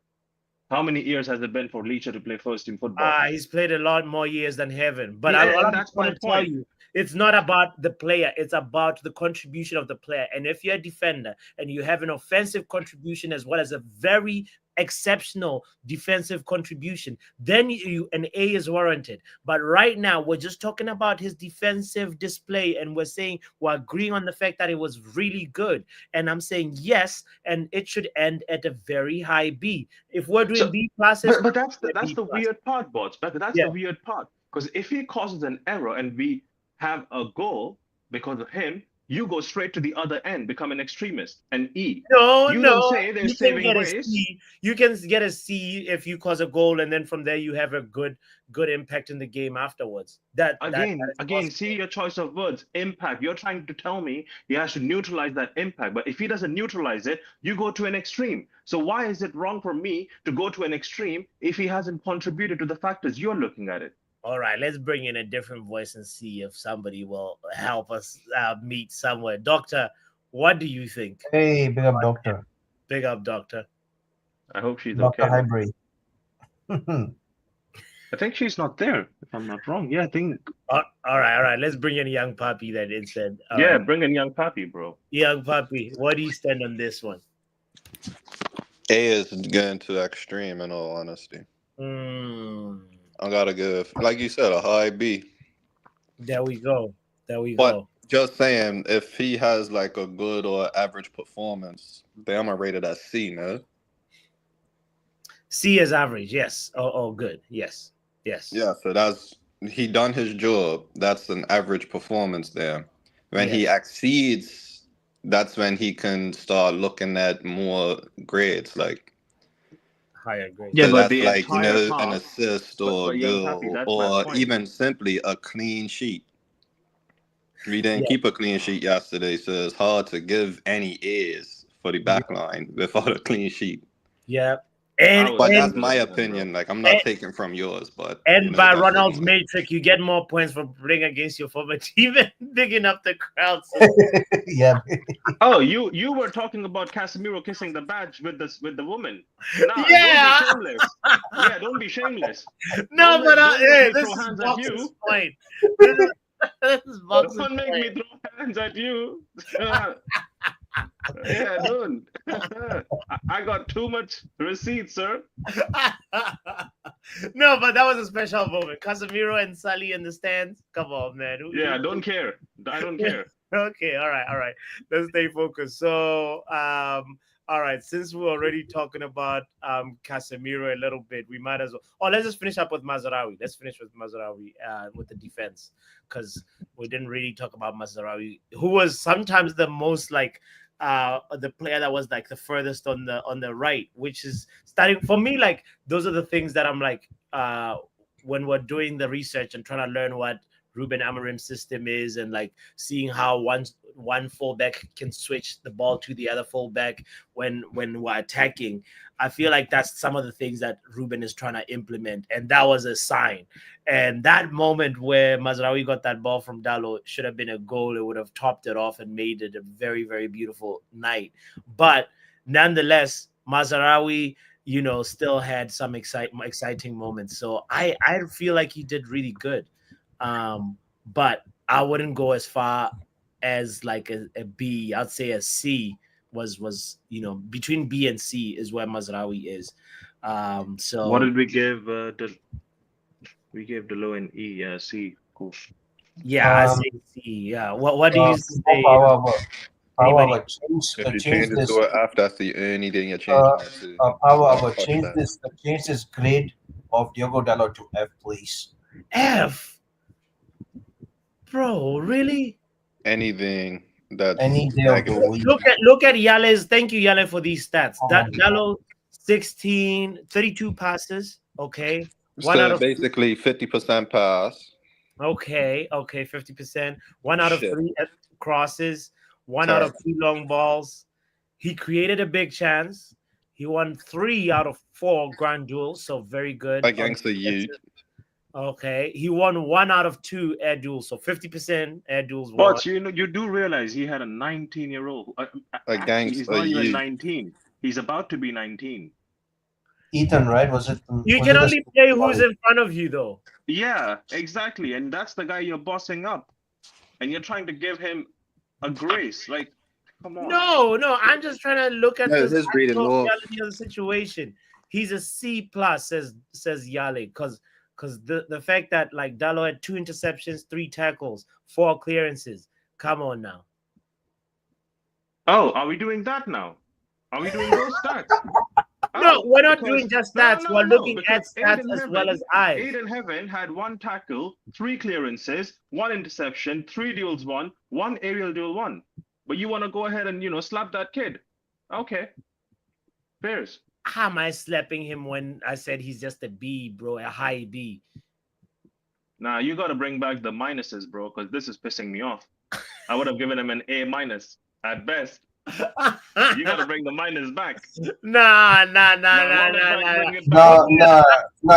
D: How many years has it been for Leacher to play first team football?
A: He's played a lot more years than Heaven. But I want to tell you, it's not about the player. It's about the contribution of the player. And if you're a defender and you have an offensive contribution as well as a very exceptional defensive contribution, then an A is warranted. But right now, we're just talking about his defensive display, and we're saying we're agreeing on the fact that it was really good. And I'm saying yes, and it should end at a very high B. If we're doing B classes,
D: but that's the weird part, bots. But that's the weird part, because if he causes an error and we have a goal because of him, you go straight to the other end, become an extremist, an E.
A: You
D: don't say there's saving grace.
A: You can get a C if you cause a goal, and then from there you have a good impact in the game afterwards. Again,
D: see your choice of words, impact. You're trying to tell me he has to neutralize that impact, but if he doesn't neutralize it, you go to an extreme. So why is it wrong for me to go to an extreme if he hasn't contributed to the factors you're looking at it?
A: All right, let's bring in a different voice and see if somebody will help us meet somewhere. Doctor, what do you think?
F: Hey, big up, Doctor.
A: Big up, Doctor.
D: I hope she's
F: Dr.
D: okay.
F: Highbury.
D: I think she's not there, if I'm not wrong. Yeah, I think.
A: All right. Let's bring in Young Puppy then instead.
D: Bring in Young Puppy, bro.
A: Young Puppy, what do you stand on this one?
G: A is getting to extreme, in all honesty. I gotta give, like you said, a high B.
A: There we go. But
G: just saying, if he has like a good or average performance, then I'm gonna rate it as C, man.
A: C is average, yes. Oh, good. Yes.
G: Yeah, so he done his job. That's an average performance there. When he exceeds, that's when he can start looking at more grades, like
A: higher grade.
G: Yeah, but that's like, an assist or a goal, or even simply a clean sheet. We didn't keep a clean sheet yesterday, so it's hard to give any A's for the back line without a clean sheet.
A: Yeah.
G: But that's my opinion. Like, I'm not taking from yours, but
A: by Ronald's matrix, you get more points for playing against your former team and bigging up the crowd.
F: Yeah.
D: Oh, you were talking about Casemiro kissing the badge with the woman. Nah,
A: yeah.
D: Don't be shameless. Don't be shameless.
A: No, this is Box's point.
D: Don't make me throw hands at you. Yeah, don't. I got too much receipts, sir.
A: No, but that was a special moment. Casemiro and Sully in the stands. Come on, man.
D: I don't care. I don't care.
A: Okay, all right. Let's stay focused. So, all right, since we're already talking about Casemiro a little bit, we might as well. Oh, let's just finish up with Mazraoui. Let's finish with Mazraoui with the defense, because we didn't really talk about Mazraoui, who was sometimes the most like the player that was like the furthest on the right, which is starting for me. Like, those are the things that I'm like when we're doing the research and trying to learn what Ruben Amorim's system is, and like seeing how one fullback can switch the ball to the other fullback when we're attacking. I feel like that's some of the things that Ruben is trying to implement, and that was a sign. And that moment where Mazraoui got that ball from Dalot should have been a goal. It would have topped it off and made it a very, very beautiful night. But nonetheless, Mazraoui, still had some exciting moments. So I feel like he did really good. But I wouldn't go as far as like a B. I'd say a C was between B and C is where Mazraoui is. So
D: what did we give? We gave Dalot an E. Yeah, C. Cool.
A: Yeah, I say C. Yeah. What do you say?
G: If you change this to an F, that's the only thing you're changing.
F: Change this grade of Diogo Dalot to F, please.
A: F. Bro, really?
G: anything that's
F: any day of the
G: negative.
F: week.
A: Look at Yale's. Thank you, Yale, for these stats. Dallo, 32 passes. Okay.
G: So basically 50% pass.
A: Okay, 50%. 1 out of 3 crosses, 1 out of 2 long balls. He created a big chance. He won 3 out of 4 grand duels, so very good.
G: Against the youth.
A: Okay, he won 1 out of 2 air duels, so 50% air duels.
D: But you do realize he had a 19-year-old.
G: Against
D: he's not even 19. He's about to be 19.
F: Ethan, right? Was it?
A: You can only play who's in front of you, though.
D: Yeah, exactly. And that's the guy you're bossing up. And you're trying to give him a grace. Like, come on.
A: No. I'm just trying to look at
G: this
A: reality of the situation. He's a C+, says Yale, because the fact that like Dallo had 2 interceptions, 3 tackles, 4 clearances. Come on now.
D: Oh, are we doing that now? Are we doing those stats?
A: No, we're not doing just stats. We're looking at stats as well as eyes.
D: Aiden Heaven had 1 tackle, 3 clearances, 1 interception, 3 duels won, 1 aerial duel won. But you want to go ahead and slap that kid? Okay, fairs.
A: How am I slapping him when I said he's just a B, bro, a high B?
D: Nah, you got to bring back the minuses, bro, because this is pissing me off. I would have given him an A- at best. You gotta bring the minus back.
A: Nah.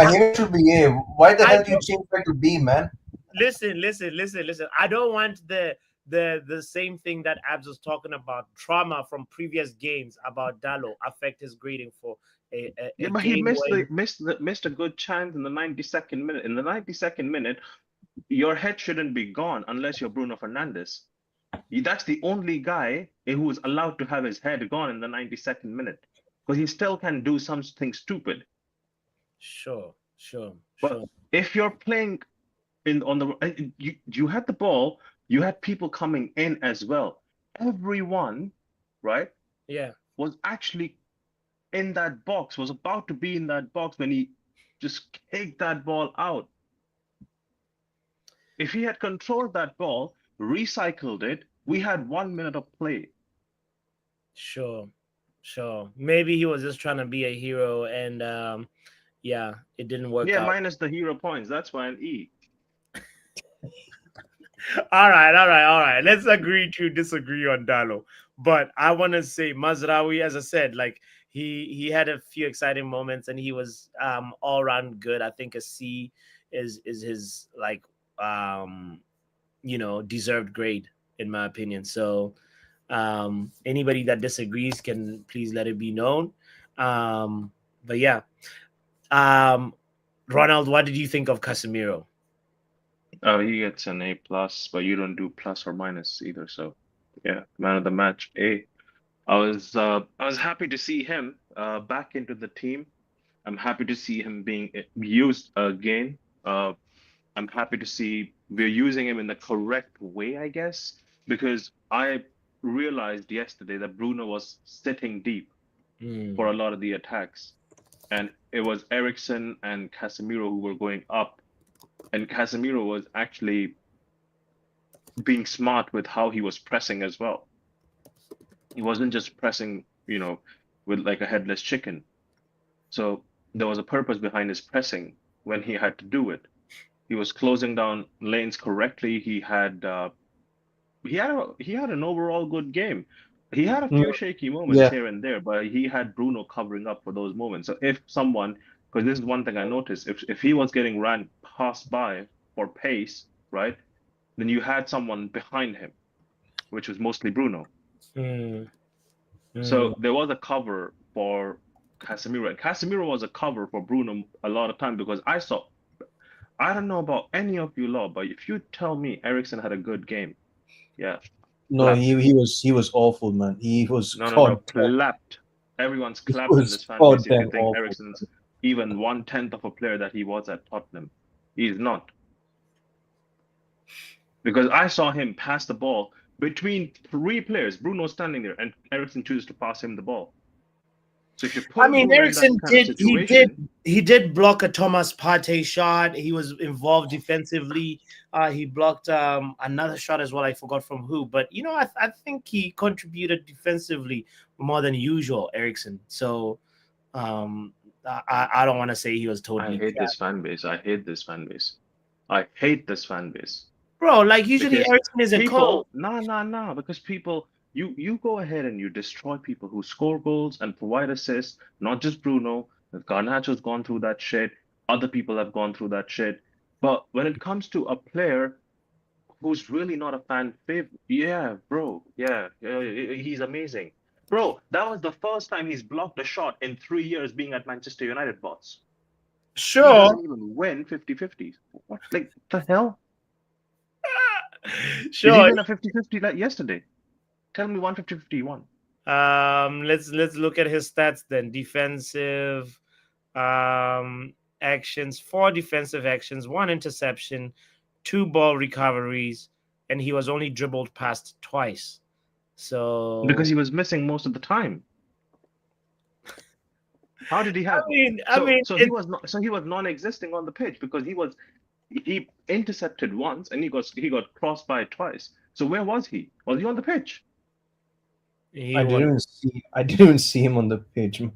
F: He should be A. Why the hell do you change that to B, man?
A: Listen. I don't want the same thing that Abs was talking about, trauma from previous games about Dallo affect his grading for a
D: but he missed a good chance in the 92nd minute. In the 92nd minute, your head shouldn't be gone unless you're Bruno Fernandes. That's the only guy who was allowed to have his head gone in the 92nd minute, because he still can do something stupid.
A: Sure.
D: But if you're playing you had the ball, you had people coming in as well. Everyone, right?
A: Yeah,
D: was actually in that box, was about to be in that box when he just kicked that ball out. If he had controlled that ball, recycled it, we had 1 minute of play.
A: Sure. Maybe he was just trying to be a hero, and it didn't work out.
D: Yeah, minus the hero points. That's why an E.
A: All right. Let's agree to disagree on Dallo. But I want to say Mazraoui, as I said, like he had a few exciting moments, and he was all around good. I think a C is his like deserved grade, in my opinion. So anybody that disagrees can please let it be known. But yeah, Ronald, what did you think of Casemiro?
D: Oh, he gets an A+, but you don't do plus or minus either. So yeah, man of the match, A. I was happy to see him back into the team. I'm happy to see him being used again. I'm happy to see we're using him in the correct way, I guess, because I realized yesterday that Bruno was sitting deep for a lot of the attacks. And it was Eriksen and Casemiro who were going up. And Casemiro was actually being smart with how he was pressing as well. He wasn't just pressing, with like a headless chicken. So there was a purpose behind his pressing when he had to do it. He was closing down lanes correctly. He had an overall good game. He had a few shaky moments here and there, but he had Bruno covering up for those moments. So if someone, because this is one thing I noticed, if he was getting passed by for pace, right, then you had someone behind him, which was mostly Bruno. So there was a cover for Casemiro, and Casemiro was a cover for Bruno a lot of time, because I don't know about any of you lot, but if you tell me Eriksen had a good game, yeah.
F: No, he was awful, man. He was
D: clapped. Everyone's clapped in this fan base if you think Eriksen's even 1/10 of a player that he was at Tottenham. He's not. Because I saw him pass the ball between 3 players. Bruno standing there, and Eriksen chooses to pass him the ball. So if you put
A: Eriksen he did block a Thomas Partey shot. He was involved defensively. He blocked another shot as well. I forgot from who, but I think he contributed defensively more than usual, Eriksen. So I don't want to say he was totally.
D: I hate this fan base. I hate this fan base. I hate this fan base.
A: Bro, like usually Eriksen is a coach.
D: Nah. Because people, you go ahead and you destroy people who score goals and provide assists. Not just Bruno. Garnacho's gone through that shit. Other people have gone through that shit. But when it comes to a player who's really not a fan favorite, yeah, bro, yeah, he's amazing. Bro, that was the first time he's blocked a shot in 3 years being at Manchester United, bots.
A: Sure.
D: He doesn't even win 50-50. What? Like, the hell?
A: Sure.
D: Did he win a 50-50 like yesterday? Tell me 150-50 won.
A: Let's look at his stats then. Defensive actions, 4 defensive actions, 1 interception, 2 ball recoveries, and he was only dribbled past twice. So
D: because he was missing most of the time. How did he have? So he was non-existing on the pitch because he intercepted once and he got crossed by twice. So where was he? Was he on the pitch?
F: I didn't see him on the pitch.
A: Yeah,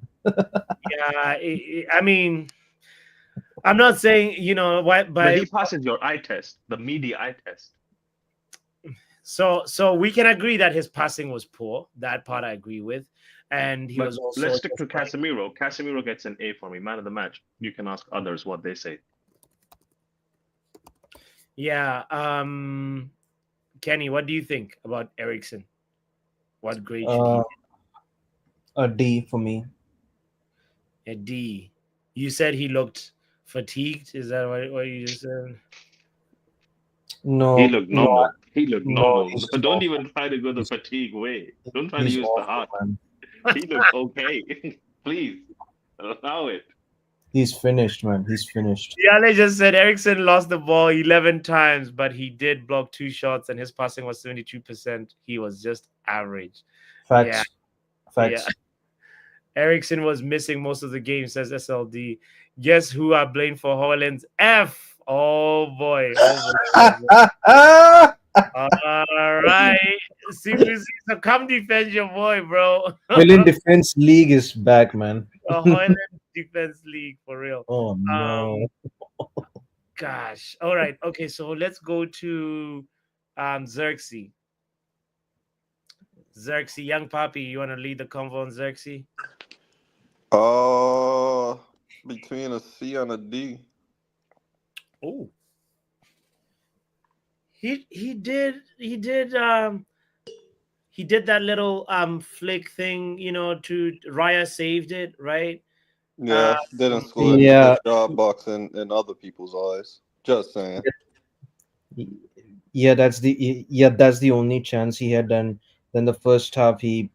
A: I'm not saying
D: but he passes your eye test, the media eye test.
A: So we can agree that his passing was poor. That part I agree with. And he was also.
D: Let's stick to Casemiro. Casemiro gets an A for me, man of the match. You can ask others what they say.
A: Yeah. Kenny, what do you think about Eriksen? What grade should he get?
F: A D for me.
A: A D. You said he looked fatigued. Is that what you just said?
F: No.
D: He looked normal.
F: No.
D: He looked normal. Don't even try to go the fatigue way. Don't try to use the heart. Man. He looked okay. Please allow it.
F: He's finished, man. He's finished.
A: Yale just said Eriksen lost the ball 11 times, but he did block 2 shots and his passing was 72%. He was just average.
F: Facts.
A: Yeah.
F: Facts.
A: Yeah. Eriksen was missing most of the game, says SLD. Guess who I blame for Haaland's F? Oh boy. All right. So come defend your boy, bro.
F: Haaland Defense League is back, man.
A: Haaland Defense League for real.
F: Oh no.
A: Gosh. All right. Okay, so let's go to Xerxes. Xerxes, young puppy, you want to lead the convo on Xerxes?
G: Between a C and a D.
A: Oh. He did that little flick thing, to Raya saved it, right?
G: Yeah, didn't score any shot box in other people's eyes. Just saying.
F: Yeah, that's the only chance he had. Then the first half, his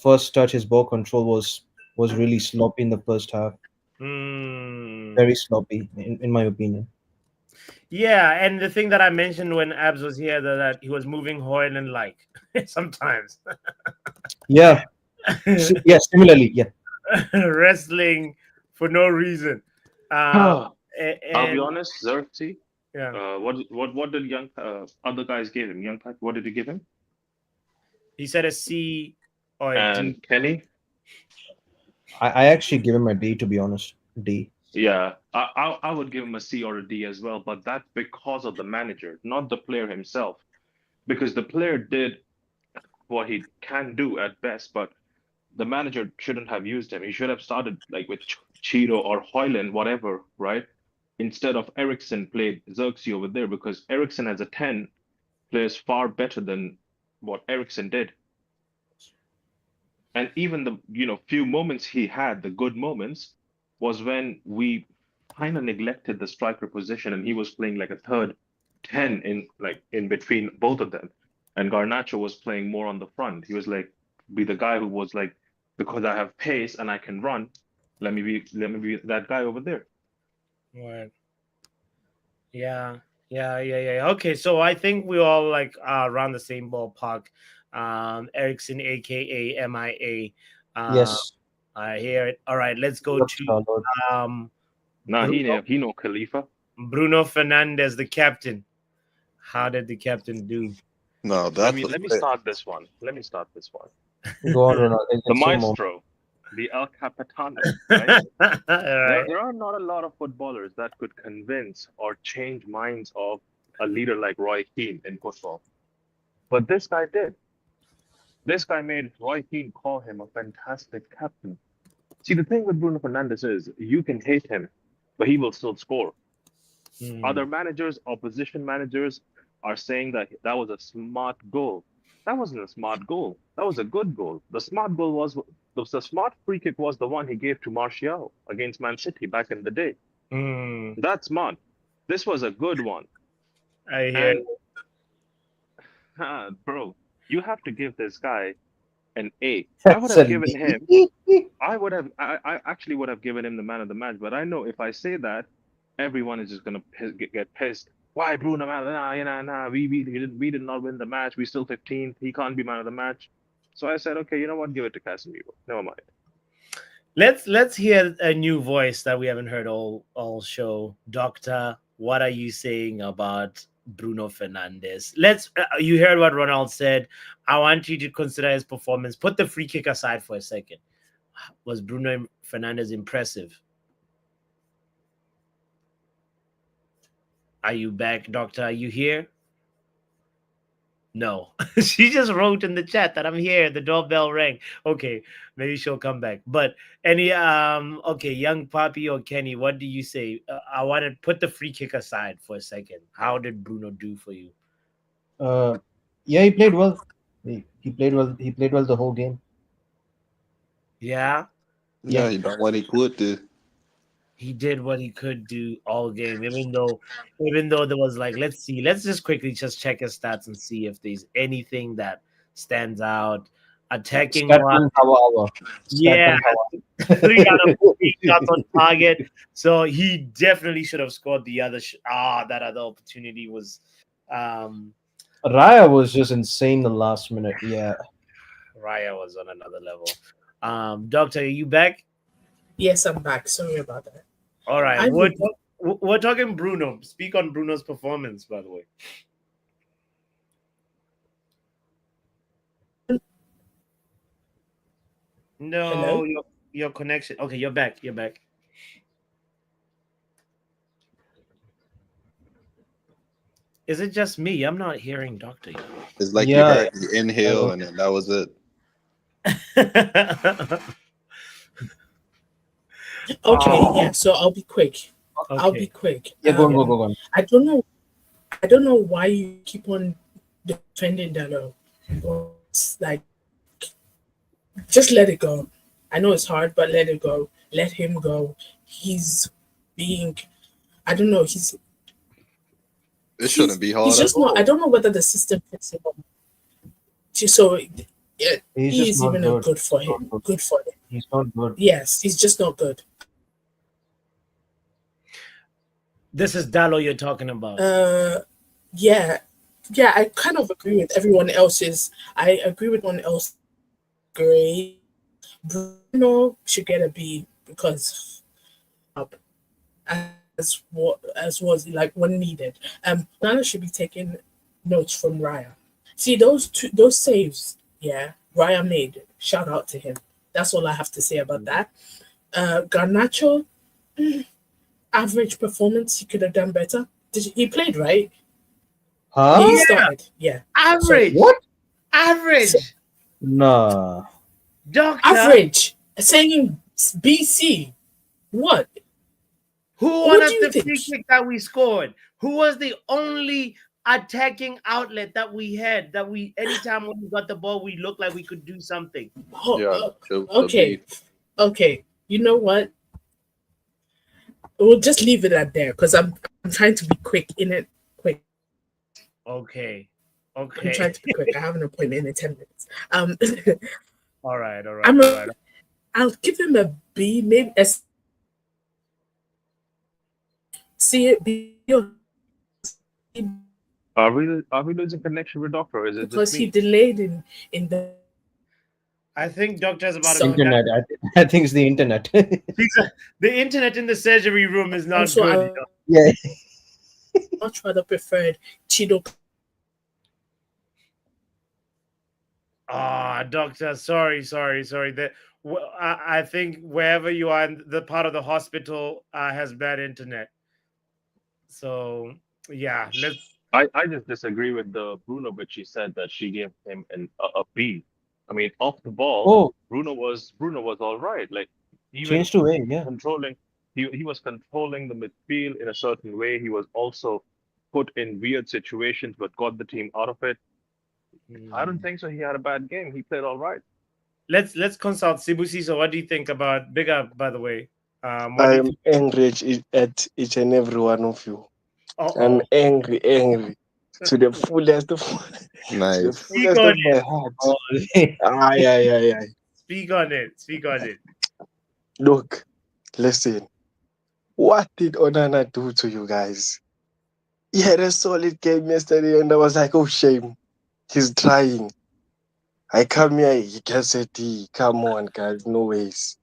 F: first touch, his ball control was really sloppy in the first half. Very sloppy, in my opinion.
A: Yeah, and the thing that I mentioned when Abs was here, that he was moving Haaland like sometimes.
F: Yeah. Yeah, similarly, yeah.
A: Wrestling for no reason.
D: I'll be honest, Xerxes.
A: Yeah.
D: What did young other guys give him? Young Pack, what did he give him?
A: He said a C or a D.
D: Kenny?
F: I actually give him a D, to be honest. D.
D: Yeah, I would give him a C or a D as well, but that's because of the manager, not the player himself. Because the player did what he can do at best, but the manager shouldn't have used him. He should have started like with Cheeto or Haaland, whatever, right? Instead of Eriksen played Xerxes over there, because Eriksen as a 10 plays far better than what Eriksen did. And even the few moments he had, the good moments, was when we kind of neglected the striker position and he was playing like a third 10 in between both of them. And Garnacho was playing more on the front. He was like, be the guy who was like, because I have pace and I can run, let me be that guy over there.
A: Right. Yeah. Okay, so I think we all like around the same ballpark. Eriksen, aka MIA.
F: Yes.
A: I hear it. All right, let's go to
D: he know Khalifa.
A: Bruno Fernandes, the captain. How did the captain do?
G: No,
D: let me start this one.
F: Go on, Ronald.
D: The maestro, the El Capitano, right?
A: Right.
D: There are not a lot of footballers that could convince or change minds of a leader like Roy Keane in football. But this guy did. This guy made Roy Keane call him a fantastic captain. See, the thing with Bruno Fernandes is you can hate him, but he will still score. Other managers, opposition managers, are saying that was a smart goal. That wasn't a smart goal. That was a good goal. The smart goal was the smart free kick was the one he gave to Martial against Man City back in the day. That's smart. This was a good one.
A: I hear.
D: Bro, you have to give this guy an A. I would have given him. I actually would have given him the man of the match. But I know if I say that, everyone is just gonna get pissed. Why Bruno? Nah. We did not win the match. We still 15th. He can't be man of the match. So I said, okay, you know what? Give it to Casemiro. Never mind.
A: Let's hear a new voice that we haven't heard all show. Doctor, what are you saying about Bruno Fernandes? You heard what Ronald said. I want you to consider his performance. Put the free kick aside for a second. Was Bruno Fernandes impressive? Are you back, Doctor? Are you here? No. She just wrote in the chat that I'm here. The doorbell rang. Okay, maybe she'll come back. But okay, young Papi or Kenny, what do you say? I want to put the free kick aside for a second. How did Bruno do for you?
F: Yeah, he played well. He played well. He played well the whole game.
A: Yeah?
G: Yeah, he done what he could do.
A: He did what he could do all game, even though there was like, let's just quickly check his stats and see if there's anything that stands out. Attacking, yeah, 3 out of 3 shots on target. So he definitely should have scored the other. That other opportunity was.
F: Raya was just insane the last minute. Yeah,
A: Raya was on another level. Doctor, are you back?
C: Yes, I'm back. Sorry about that.
A: All right. We're talking Bruno. Speak on Bruno's performance, by the way. No, hello? Your connection. Okay, you're back. You're back. Is it just me? I'm not hearing Doctor yet.
G: It's like you heard the inhale and then that was it.
H: Okay, yeah, so I'll be quick. Okay. I'll be quick.
F: Yeah, go on.
H: I don't know why you keep on defending Dalot. It's like, just let it go. I know it's hard, but let it go. Let him go. He's being, I don't know.
G: It shouldn't be hard.
H: He's just not. I don't know whether the system fits him. So yeah, he's even not good for him. Good for him.
F: He's not good.
H: Yes, he's just not good.
A: This is Dalot you're talking about.
H: Yeah, I kind of agree with everyone else's. I agree with one else. Great. Bruno should get a B because as was like when needed. Nana should be taking notes from Raya. See those saves, yeah, Raya made. Shout out to him. That's all I have to say about that. Garnacho, average performance. He could have done better. He played, right?
F: Huh?
H: He started. Yeah.
A: Average.
F: So, what?
A: Average.
F: Nah.
A: Doctor.
H: Average. Saying BC. What?
A: Who won us the free kick that we scored? Who was the only attacking outlet that we had? That we anytime when we got the ball, we looked like we could do something.
H: Okay. You know what? We'll just leave it at there because I'm trying to be quick in it. Quick.
A: Okay.
H: I'm trying to be quick. I have an appointment in 10 minutes.
A: All right.
H: I'll give him a B, maybe a C. B.
D: Are we losing connection with Doctor? Or is it
H: because he delayed in the?
A: I think doctor's about
H: So-
A: to go down.
F: Internet. I think it's the internet.
A: The internet in the surgery room is not
H: Also,
A: good.
F: Yeah.
H: much rather preferred Chido.
A: Doctor, sorry. I think wherever you are in the part of the hospital has bad internet. So yeah, let's.
D: I just disagree with the Bruno, but she said that she gave him a B. I mean, off the ball,
F: Oh,
D: Bruno was all right. Like even
F: change to A. Yeah.
D: controlling, he was controlling the midfield in a certain way. He was also put in weird situations, but got the team out of it. I don't think so. He had a bad game. He played all right.
A: Let's consult Sibusi. So what do you think about Big Up, by the way?
I: I am angry at each and every one of you. I'm angry to the fullest of
G: Nice.
I: my heart. Aye.
A: Speak on it.
I: Look, listen. What did Onana do to you guys? He had a solid game yesterday, and I was like, oh, shame. He's trying. I come here, he gets a D. Come on, guys. No ways.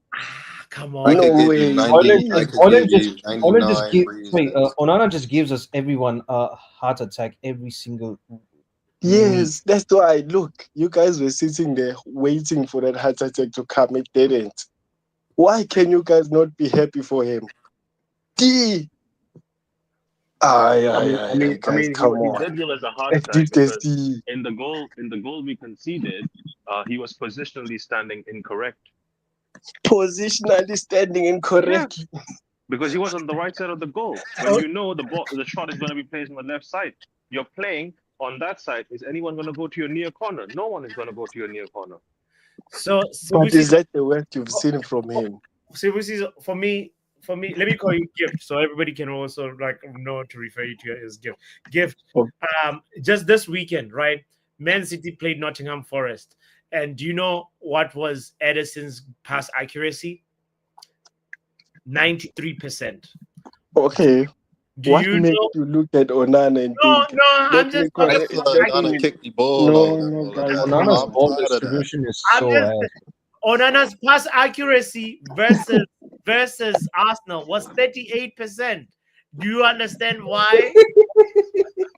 A: Come
G: I
A: on.
G: could give you 90. I could give you 99 reasons.
F: Onana just gives us everyone a heart attack every single.
I: Yes, that's why. Look, you guys were sitting there waiting for that heart attack to come. It didn't. Why can you guys not be happy for him? D.
D: I mean,
I: come
D: he
I: on.
D: did give us a heart
I: Let's
D: attack
I: do this,
D: because
I: D.
D: in the goal we conceded, he was positionally standing incorrect.
I: Positionally standing incorrectly.
D: Yeah, because he was on the right side of the goal. When you know the shot is going to be placed on the left side, you're playing on that side. Is anyone going to go to your near corner? No one is going to go to your near corner.
A: So
I: But is that the worst you've seen from him?
A: Sibusi, for me, let me call you Gift, so everybody can also know to refer you to as Gift. Gift. Just this weekend, right? Man City played Nottingham Forest, and do you know what was Edison's pass accuracy? 93%.
I: Okay. What makes you look at Onana and think?
A: I'm just talking about
G: Onana kicked the ball.
I: No, guys.
F: Onana's ball distribution is so bad.
A: Onana's pass accuracy versus Arsenal was 38%. Do you understand why?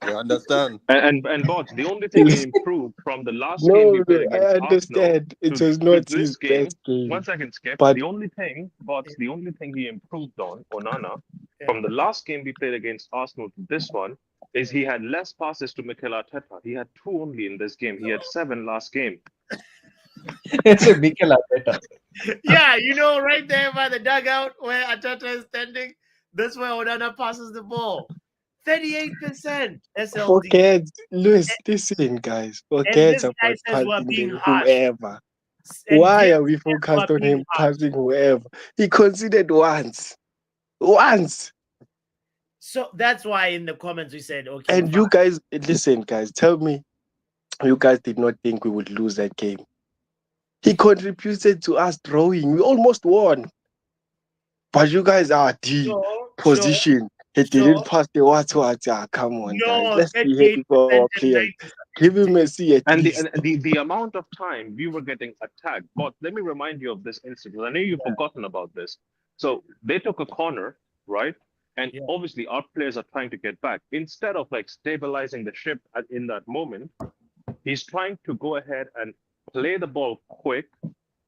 G: I understand.
D: And Bots, the only thing he improved from the last game we played against
I: I understand. It was not his best game.
D: 1 second, Skip.
I: But
D: the only thing he improved on, Onana, from the last game we played against Arsenal to this one, is he had less passes to Mikel Arteta. He had 2 only in this game. He had 7 last game.
F: It's a Mikel Arteta.
A: Yeah, right there by the dugout where Arteta is standing, that's where Onana passes the ball. 38% SLD.
I: Forget, Luis, listen, guys. Forget about passing whoever. Why are we focused on him passing whoever? He conceded once.
A: So that's why in the comments we said, okay.
I: And you guys, listen, guys, tell me, you guys did not think we would lose that game. He contributed to us drawing. We almost won. But you guys are position. He didn't pass the what. Come on, guys. Let's be happy for our players. Give him a C at least.
D: The amount of time we were getting attacked. But let me remind you of this incident. I know you've forgotten about this. So they took a corner, right? And obviously our players are trying to get back. Instead of stabilizing the ship in that moment, he's trying to go ahead and play the ball quick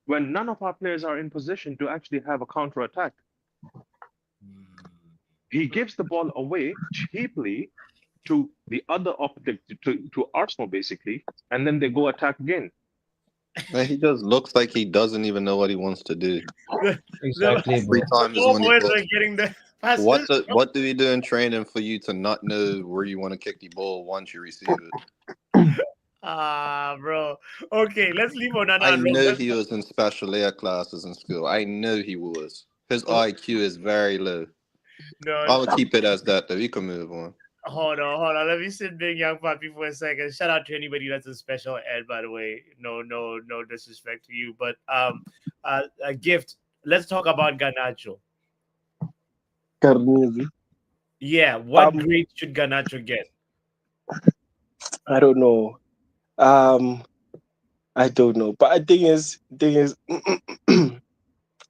D: when none of our players are in position to actually have a counter attack. He gives the ball away cheaply to the other opposite, to Arsenal basically, and then they go attack again.
G: He just looks like he doesn't even know what he wants to do.
F: Exactly.
G: Every time is when he
A: getting the
G: what do we do in training for you to not know where you want to kick the ball once you receive it?
A: Bro. Okay, let's leave Onana.
G: I know he was in special air classes in school. I know he was. His IQ is very low.
A: No,
G: I'll keep it as that, though. We can move on.
A: Hold on. Let me sit Big Young Papi for a second. Shout out to anybody that's a special ed, by the way. No disrespect to you, but a Gift. Let's talk about Garnacho.
I: Carnesi.
A: Yeah, what grade should Garnacho get?
I: I don't know. I don't know. But the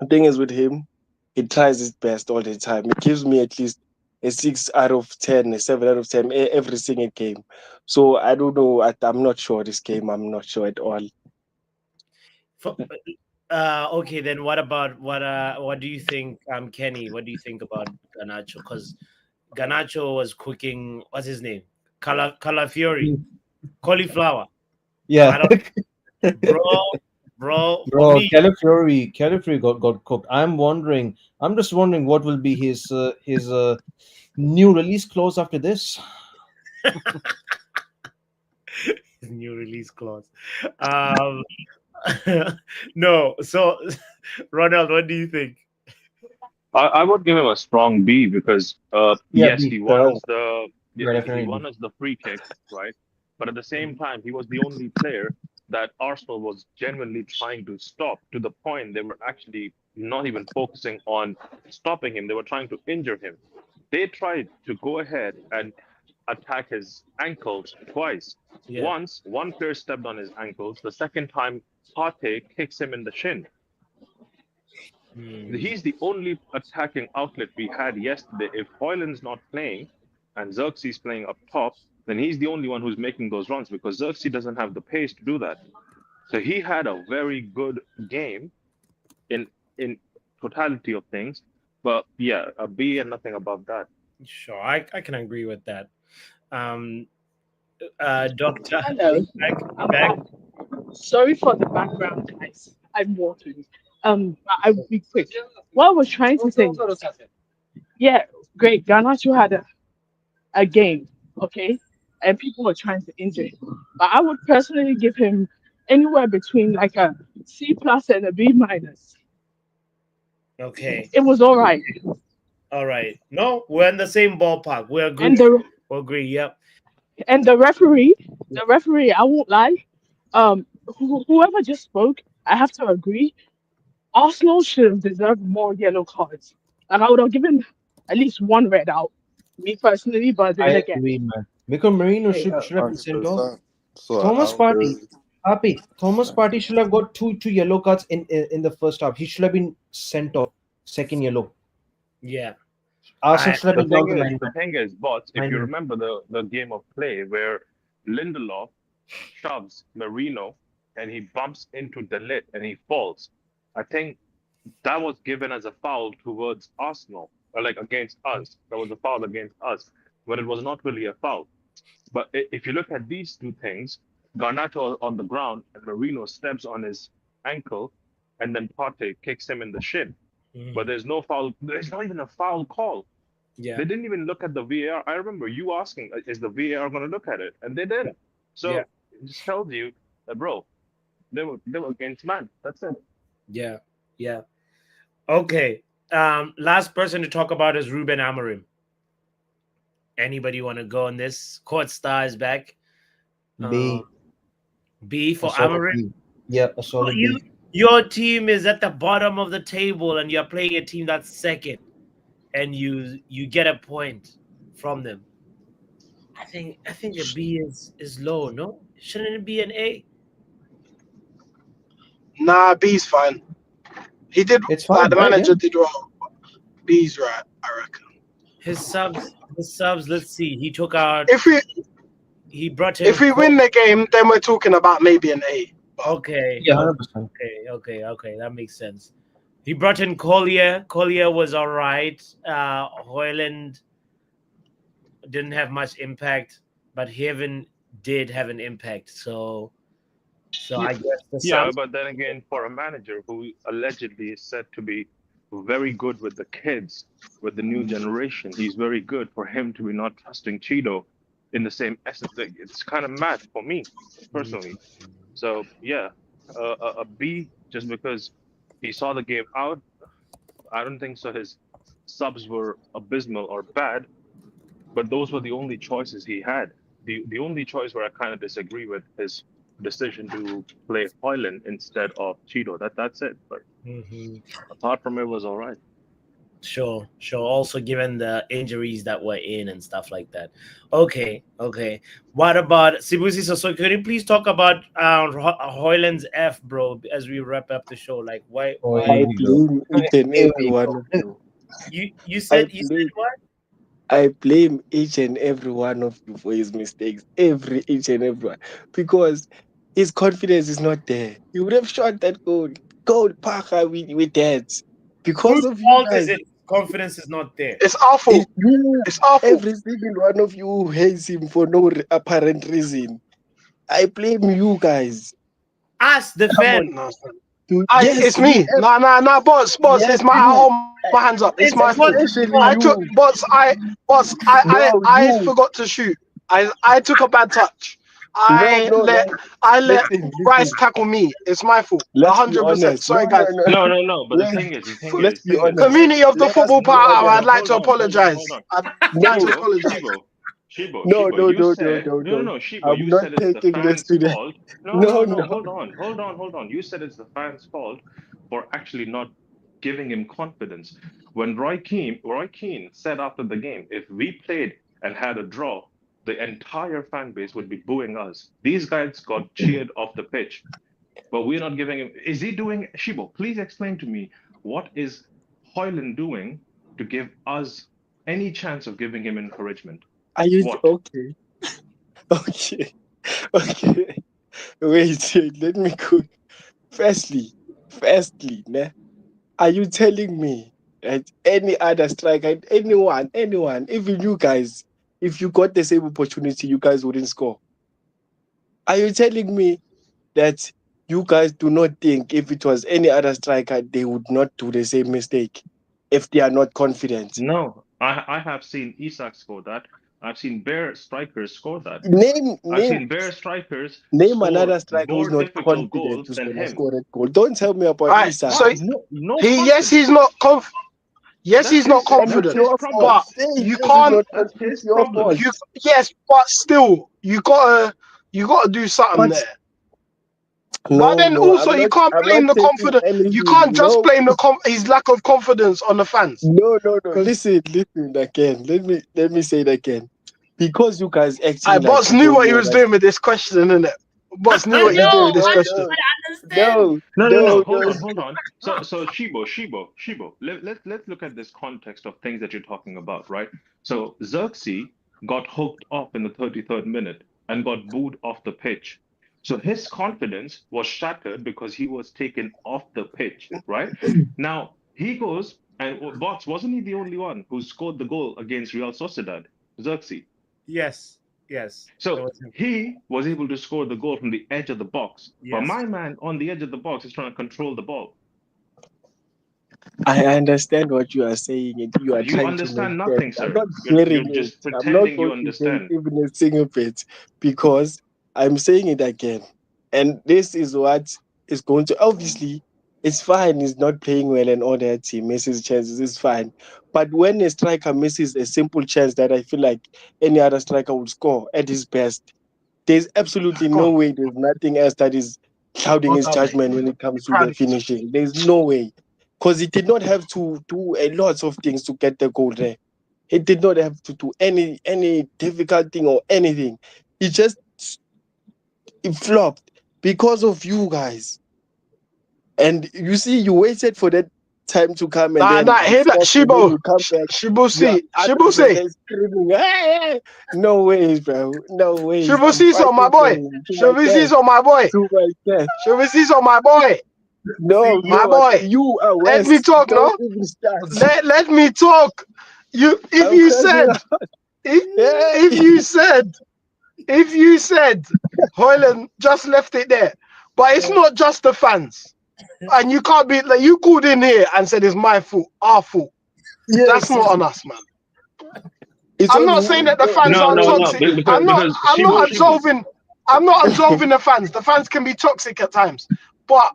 I: thing is with him, he tries his best all the time. He gives me at least a 6 out of 10, a 7 out of 10 every single game. So I don't know. I'm not sure this game. I'm not sure at all.
A: Okay, then what do you think, Kenny? What do you think about Garnacho? Because Garnacho was cooking. What's his name? Calafiori, cauliflower.
F: Yeah,
A: bro.
F: Calafiori got cooked. I'm just wondering what will be his new release clause after this.
A: His new release clause. No. So, Ronald, what do you think?
D: I would give him a strong B because yes,
F: B.
D: he won us the
F: definitely
D: he won us the free kick, right? But at the same time, he was the only player that Arsenal was genuinely trying to stop, to the point they were actually not even focusing on stopping him. They were trying to injure him. They tried to go ahead and attack his ankles twice.
A: Yeah.
D: Once, one player stepped on his ankles. The second time, Partey kicks him in the shin. He's the only attacking outlet we had yesterday. If Højlund's not playing and Xerxes playing up top, then he's the only one who's making those runs, because Xerxes doesn't have the pace to do that. So he had a very good game in totality of things. But yeah, a B and nothing above that.
A: Sure, I can agree with that. Doctor,
H: hello.
A: Back.
H: Sorry for the background, guys. I'm watering. I'll be quick. What I was trying to say, yeah, great. Garnacho had a game, okay, and people were trying to injure him. But I would personally give him anywhere between like a C plus and a B minus.
A: Okay.
H: It was all right.
A: All right. No, we're in the same ballpark. We agree. We agree. Yep.
H: And the referee, I won't lie. Whoever just spoke, I have to agree. Arsenal should have deserved more yellow cards. Like I would have given at least one red out, me personally. But then again,
F: agree, man. Because Marino should have been sent off. Thomas Partey should have got two yellow cards in the first half. He should have been sent off. Second yellow.
A: Yeah.
F: Arsenal should have been down to
D: The thing is, bots, if you remember the game of play where Lindelof shoves Marino and he bumps into De Ligt and he falls, I think that was given as a foul towards Arsenal, or like against us. That was a foul against us, but it was not really a foul. But if you look at these two things, Garnacho on the ground and Marino steps on his ankle, and then Partey kicks him in the shin. But there's no foul. There's not even a foul call.
A: Yeah.
D: They didn't even look at the VAR. I remember you asking, is the VAR going to look at it? And they didn't. So it just tells you that, bro, they were against man. That's it.
A: Yeah. Yeah. Okay. Last person to talk about is Ruben Amorim. Anybody want to go on this? Court Star is back. B for Amorim.
F: Yeah, a solid B.
A: Your team is at the bottom of the table and you're playing a team that's second, and you get a point from them. I think a B is low, no? Shouldn't it be an A?
C: Nah, B's fine. He did.
F: It's fine.
C: The manager did well. B's right, I reckon.
A: His subs. Let's see. He took out. He brought in.
C: If we win the game, then we're talking about maybe an A.
A: Okay.
F: Yeah, 100%.
A: Okay. That makes sense. He brought in Collier. Collier was all right. Højlund didn't have much impact, but Heaven did have an impact. So I guess
D: but then again, for a manager who allegedly is said to be very good with the kids, with the new generation, he's very good. For him to be not trusting Cheeto in the same essence, it's kind of mad for me personally. So yeah, a B just because he saw the game out. I don't think so. His subs were abysmal or bad, but those were the only choices he had. The only choice where I kind of disagree with his decision to play Højlund instead of Cheeto. That's it. But apart from it, was all right.
A: Sure. Also, given the injuries that were in and stuff like that. Okay. What about Sibusi? So could you please talk about Hoyland's F, bro, as we wrap up the show? Like, why?
I: I blame each and every one of you.
A: You said what?
I: I blame each and every one of you for his mistakes. Each and every one. Because his confidence is not there. He would have shot that goal. Parker with that. Because
A: Whose
I: of you
A: fault
I: guys.
A: is it? Confidence is not there.
C: It's awful. It's awful.
I: Every single one of you who hates him for no apparent reason. I blame you guys.
A: Us, the fan.
C: It's me. Nah, boss. Yes, it's my hands up. It's my fault. I forgot to shoot. I took a bad touch. I let Rice tackle me. It's my fault. 100%. Sorry, guys.
D: No. But the thing is,
C: community of the football power, I'd like to apologize.
D: Shibo,
I: no.
D: Shibo,
I: I'm not taking this to the
D: fault. No, hold on. You said it's the fans' fault for actually not giving him confidence. When Roy Keane said after the game, if we played and had a draw, the entire fan base would be booing us. These guys got cheered off the pitch, but we're not giving him. Is he doing? Shibo, please explain to me, what is Hoyland doing to give us any chance of giving him encouragement?
I: Are you okay? Okay. Wait, let me go. Firstly, are you telling me that any other striker, anyone, even you guys, if you got the same opportunity, you guys wouldn't score? Are you telling me that you guys do not think if it was any other striker, they would not do the same mistake if they are not confident?
D: No, I have seen Isak score that. I've seen Bear strikers score that. I've seen Bear strikers
I: name another striker who's not confident to score that goal. Don't tell me about Isak.
C: So he's not confident. Yes, he's not confident, but you can't. Yes, but still, you gotta do something there. But then also you can't blame the confidence. You can't just blame his lack of confidence on the fans.
I: No. Listen again. Let me say it again. Because you guys actually.
C: Boss knew what he was doing with this question, innit? Boss knew what he was doing with this question.
D: No. Hold on. So Shibo. Let's look at this context of things that you're talking about, right? So Xerxes got hooked up in the 33rd minute and got booed off the pitch. So his confidence was shattered because he was taken off the pitch, right? Now he goes and Bots, wasn't he the only one who scored the goal against Real Sociedad? Xerxes.
A: Yes.
D: So he was able to score the goal from the edge of the box. Yes. But my man on the edge of the box is trying to control the ball.
I: I understand what you are saying, and you are trying to
D: understand nothing, sir.
I: I'm not hearing
D: you're just pretending you understand.
I: Even a single bit, because I'm saying it again, and this is what is going to. Obviously, it's fine. He's not playing well, and all that. He misses chances. It's fine. But when a striker misses a simple chance that I feel like any other striker would score at his best, there's absolutely no way. There's nothing else that is clouding his judgment when it comes to the finishing. There's no way. Because he did not have to do a lot of things to get the goal there. He did not have to do any difficult thing or anything. It flopped because of you guys. And you see, you waited for that time to come. And
C: hear that, Shibo. Shibo say.
I: No way, bro. No way.
C: Shibo sees on my boy. Shibo sees on my boy. Shibo sees on my boy.
I: No,
C: my boy.
I: You are
C: Let me talk, no? Let me talk. If you said Hoyland just left it there, but it's not just the fans, and you can't be like you called in here and said it's my fault, our fault. Yes, that's not on us, man. I'm not saying that the fans are toxic. I'm not absolving the fans. The fans can be toxic at times, but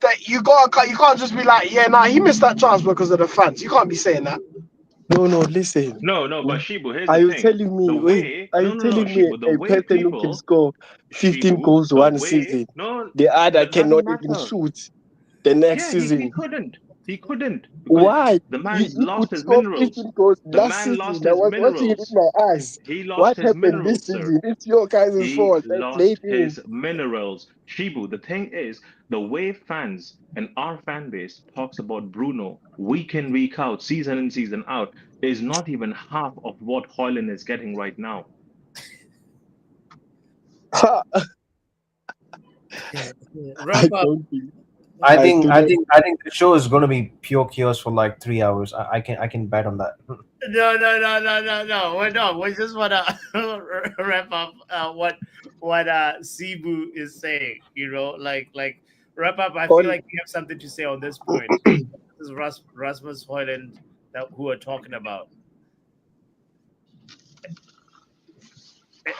C: that you can't just be like, he missed that chance because of the fans. You can't be saying that.
I: No, listen.
D: No, but Shibu, here's
I: are
D: the
I: you
D: thing.
I: telling me? Are you telling me a person who can score 15 goals one season, the other cannot even shoot the next season?
D: He couldn't. He couldn't.
I: Why?
D: The man lost his
I: score
D: minerals.
I: 15 goals
D: The
I: last
D: man
I: season.
D: lost
I: I
D: his
I: was watching it with
D: minerals.
I: my eyes.
D: He lost
I: What
D: his
I: happened this
D: minerals, sir.
I: season? It's your guys'
D: He
I: fault. I
D: lost
I: played him.
D: his minerals. Shibu, the thing is, the way fans and our fan base talks about Bruno week in, week out, season in, season out, is not even half of what Højlund is getting right now.
F: I think the show is going to be pure chaos for like 3 hours. I can bet on that.
A: No. We're not. We just want to wrap up what Cebu is saying. You know, like wrap up. I feel like we have something to say on this point. This is Rasmus Højlund who we're talking about.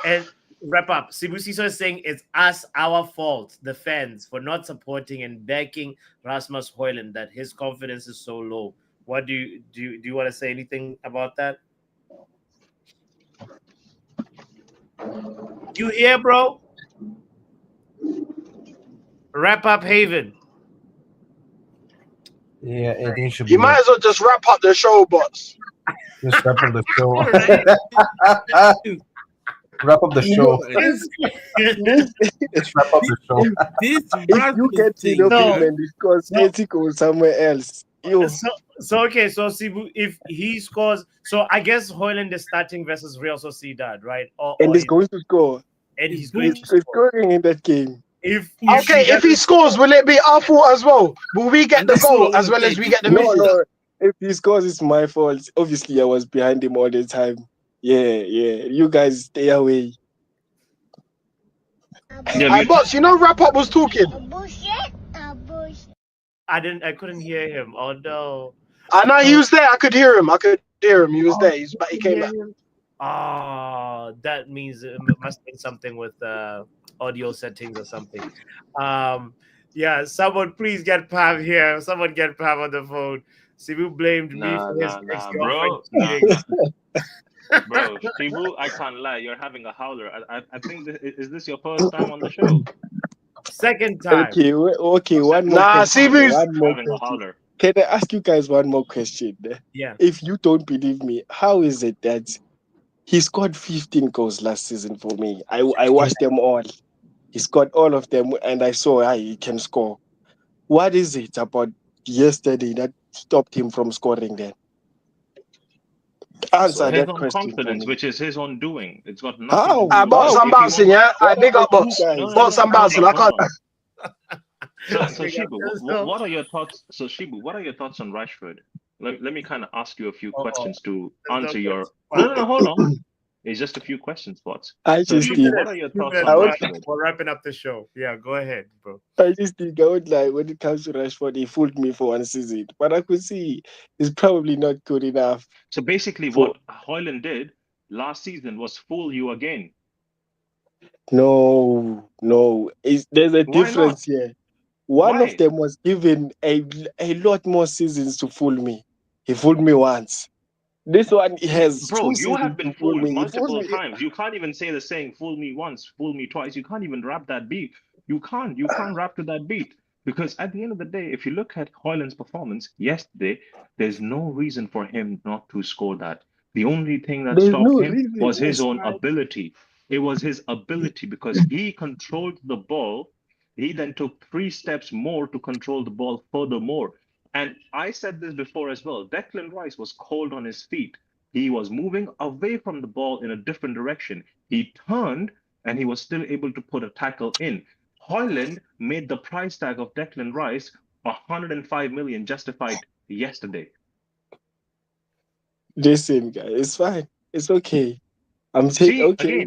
A: And wrap up. Cebu Siso is saying it's us, our fault, the fans, for not supporting and backing Rasmus Højlund, that his confidence is so low. What do you want to say anything about that? You hear, bro? Wrap up, Haven.
F: Yeah, I think it should be.
C: You might as well just wrap up the show, boss.
F: Just wrap up the show. Wrap up the show. Let's wrap up the show.
I: If you get rid of him and discuss ethical somewhere else.
A: So Cebu, if he scores, so I guess Højlund is starting versus Real Sociedad, right?
I: And he's going to score.
A: And he's going to score.
I: Scoring in that game.
C: If he scores, will it be our fault as well? Will we get the goal as well as we get the mission?
I: No. If he scores, it's my fault. Obviously, I was behind him all the time. Yeah. You guys stay away.
C: Boss, you know, wrap up was talking.
A: I couldn't hear him. Oh no.
C: I know he was there. I could hear him. He was there. He came back.
A: Oh, that means it must be something with audio settings or something. Yeah, someone please get Pav here. Someone get Pav on the phone. Cebu blamed me for his
D: bro. Bro, Cebu, I can't lie. You're having a howler. I think is this your first time on the show?
A: Second time.
I: Okay. One more.
C: Cebu's
D: having a howler.
I: Can I ask you guys one more question?
A: Yeah.
I: If you don't believe me, how is it that he scored 15 goals last season for me? I watched them all. He scored all of them, and I saw he can score. What is it about yesterday that stopped him from scoring then? Answer that question.
D: Confidence, which is his own doing. It's got nothing.
I: How?
C: Boss, I'm bouncing, yeah. I big up, boss. Boss, I'm bouncing. I can't.
D: So Shibu, what are your thoughts? So Shibu, what are your thoughts on Rashford? Let me kind of ask you a few questions to answer your. No, hold on. It's just a few questions, Spots.
I: What
D: are your thoughts on Rashford?
A: We're wrapping up the show. Yeah, go ahead, bro.
I: I just think I would like when it comes to Rashford, he fooled me for one season, but I could see he's probably not good enough.
D: So basically, what Højlund did last season was fool you again.
I: No. There's a difference here. One of them was given a lot more seasons to fool me. He fooled me once. This one has.
D: Bro, you have been fooled multiple times. You can't even say the saying "fool me once, fool me twice." You can't even rap that beat. You can't rap to that beat, because at the end of the day, if you look at Højlund's performance yesterday, there's no reason for him not to score that. The only thing that stopped him was his own ability. It was his ability, because he controlled the ball. He then took 3 steps more to control the ball furthermore. And I said this before as well. Declan Rice was cold on his feet. He was moving away from the ball in a different direction. He turned and he was still able to put a tackle in. Højlund made the price tag of Declan Rice 105 million justified yesterday.
I: Listen, guys, it's fine. It's okay. I'm saying okay.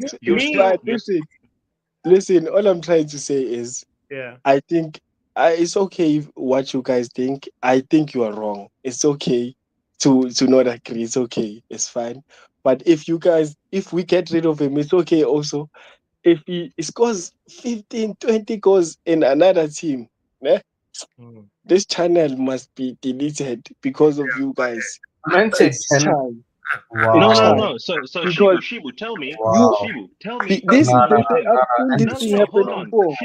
I: Listen, all I'm trying to say is, I think it's okay what you guys think. I think you are wrong. It's okay to not agree. It's okay. It's fine. But if we get rid of him, it's okay also. If he scores 15, 20 goals in another team, this channel must be deleted because of you guys.
F: Wow.
D: No. So
I: Because
D: Shibu, tell me.
F: Wow.
D: Shibu, tell me.
I: this
F: No, no,
I: I've seen
F: no.
I: this
F: And
I: thing
D: No.
I: happen
D: Hold on.
I: before.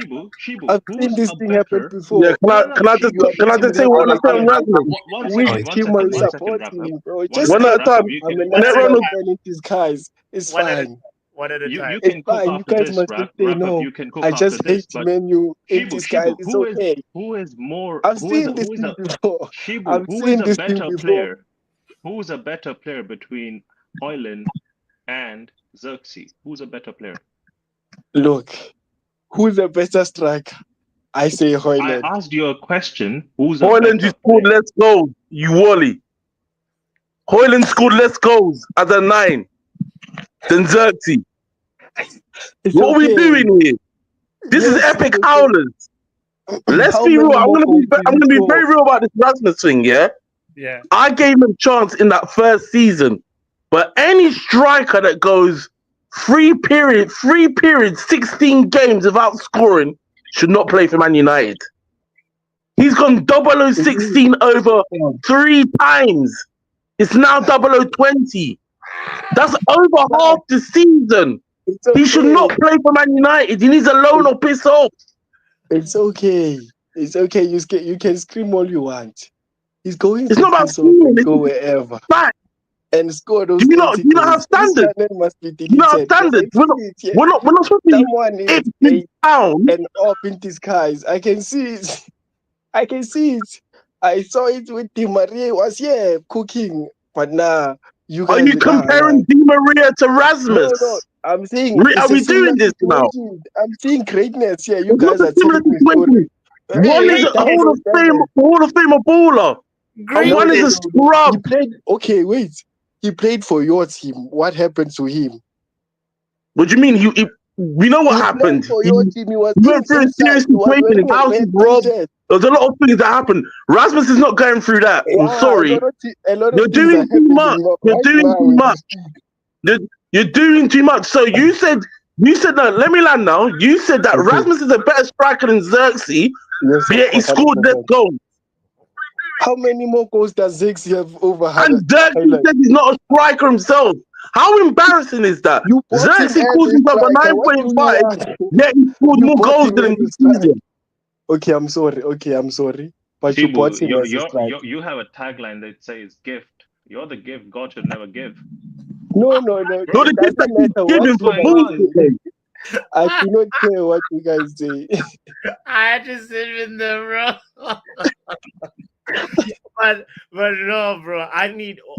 D: Shibu,
I: I've seen
D: who's
I: this
D: a
I: thing happen
D: better?
I: before.
D: No.
I: You are
J: Can I
I: beating
J: just say
I: the
J: what I
I: other
J: say on
I: team.
J: Rasmus?
D: One
I: Which
D: second,
I: team are you
D: Raphael.
I: supporting, bro?
D: One
I: Just
J: One
D: second,
J: at a time.
D: Raphael.
I: I'm a
A: One at a
J: Never
I: national
J: know.
A: time.
I: fan in disguise. It's
A: One at a
I: fine.
A: one at a time.
D: You
I: It's
D: can cook
I: fine. You
D: after
I: guys
D: this,
I: must just say
D: Raphael.
I: no.
D: You can cook
I: I
D: after
I: just
D: this,
I: hate
D: but
I: menu in disguise.
D: Shibu,
I: It's okay.
D: who is more
I: I've seen this thing before.
D: Shibu,
I: I've
D: who is
I: seen
D: a
I: this thing
D: better
I: before.
D: player? Who is a better player between Hoyland and Xerxes? Who's a better player?
I: Look, who's a better striker? I say
D: I
I: Hoyland.
D: asked you a question. Who's a
J: Hoyland, you
D: better
J: scored
D: player?
J: less goals. You wally. Hoyland scored less goals as a 9 than Xerxes.
I: It's
J: What are we
I: okay.
J: doing here? This is
I: Yes,
J: epic
I: it's okay.
J: howlers. Let's
I: How
J: be
I: many
J: real. I'm
I: more
J: gonna
I: goals
J: be.
I: did
J: I'm
I: he
J: gonna be
I: score?
J: very real about this Rasmus thing. Yeah.
A: Yeah.
J: I gave him a chance in that first season, but any striker that goes 3 periods, 16 games without scoring should not play for Man United. He's gone 0016 over 3 times. It's now 0020. That's over half the season. He should not play for Man United. He needs a loan or piss off.
I: It's okay. It's okay. You can scream all you want. He's going
J: It's
I: to
J: not about
I: piss off and
J: screaming.
I: go wherever
J: Fact.
I: and score those.
J: Do you not have standards?
I: This channel must be
J: Do you not have
I: deleted. 'cause
J: standards?
I: I see it, yeah.
J: We're not supposed to
I: Someone
J: be
I: is
J: Ipswich Town.
I: and up in disguise. I can see it. I can see it. I saw it with Di Maria. Was here cooking, but now you guys.
J: Are you comparing Di Maria to Rasmus?
I: No. I'm saying.
J: Are we doing this now?
I: I'm seeing greatness here. You
J: It's
I: guys
J: not
I: are
J: a similar
I: telling me
J: situation.
I: stories.
J: One is a Hall of Famer baller, and one is a scrub.
I: He played. Okay, wait. He played for your team. What happened to him?
J: What do you mean? We know what happened.
I: For your team, he was
J: went through a serious situation. His house was robbed. There's a lot of things that happened. Rasmus is not going through that. I'm sorry. You're doing too much. You're doing too much. You're doing too much. So you said no. Let me land now. You said that Rasmus is a better striker than Xerxes, but yet he scored less goals.
I: How many more goals does Xerxes have over?
J: And Xerxes said he's not a striker himself. How embarrassing is that? Xerxes calls himself a 9.5, yet he scored more goals than him this season.
I: Okay, I'm sorry. But
D: Shibu,
I: you bought him as a striker.
D: you have a tagline that says gift. You're the gift God should never give.
I: No.
J: You're the gift that he's giving for bullshit.
I: I do not care what you guys say.
A: I had to sit in the room. but no, bro.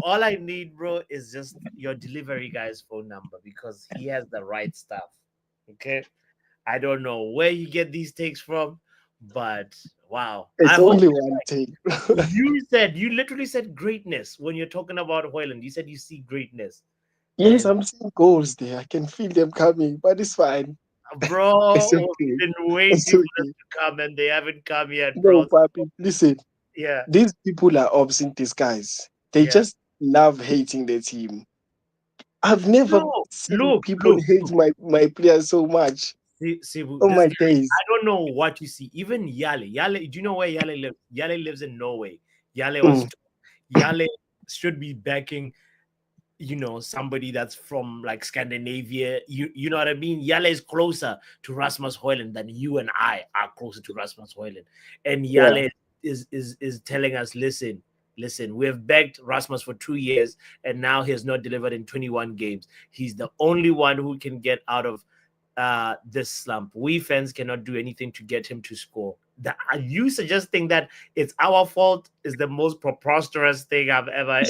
A: All I need, bro, is just your delivery guy's phone number because he has the right stuff. Okay. I don't know where you get these takes from, but wow.
I: It's only one take.
A: You literally said greatness when you're talking about Hoyland. You said you see greatness.
I: Yes, I'm seeing goals there. I can feel them coming, but it's fine.
A: Bro,
I: it's okay.
A: we've been waiting for them to come and they haven't come yet,
I: no,
A: bro.
I: Papi, listen.
A: Yeah.
I: These people are obs in disguise. They just love hating their team. I've never seen people hate my players so much.
A: See,
I: my days.
A: I don't know what you see. Even Yale. Do you know where Yale lives? Yale lives in Norway. Yale should be backing, somebody that's from like Scandinavia. You know what I mean? Yale is closer to Rasmus Hoyland than you and I are closer to Rasmus Hoyland. And Yale is telling us, listen, we have begged Rasmus for 2 years, and now he has not delivered in 21 games. He's the only one who can get out of this slump. We fans cannot do anything to get him to score. You suggesting that it's our fault is the most preposterous thing I've ever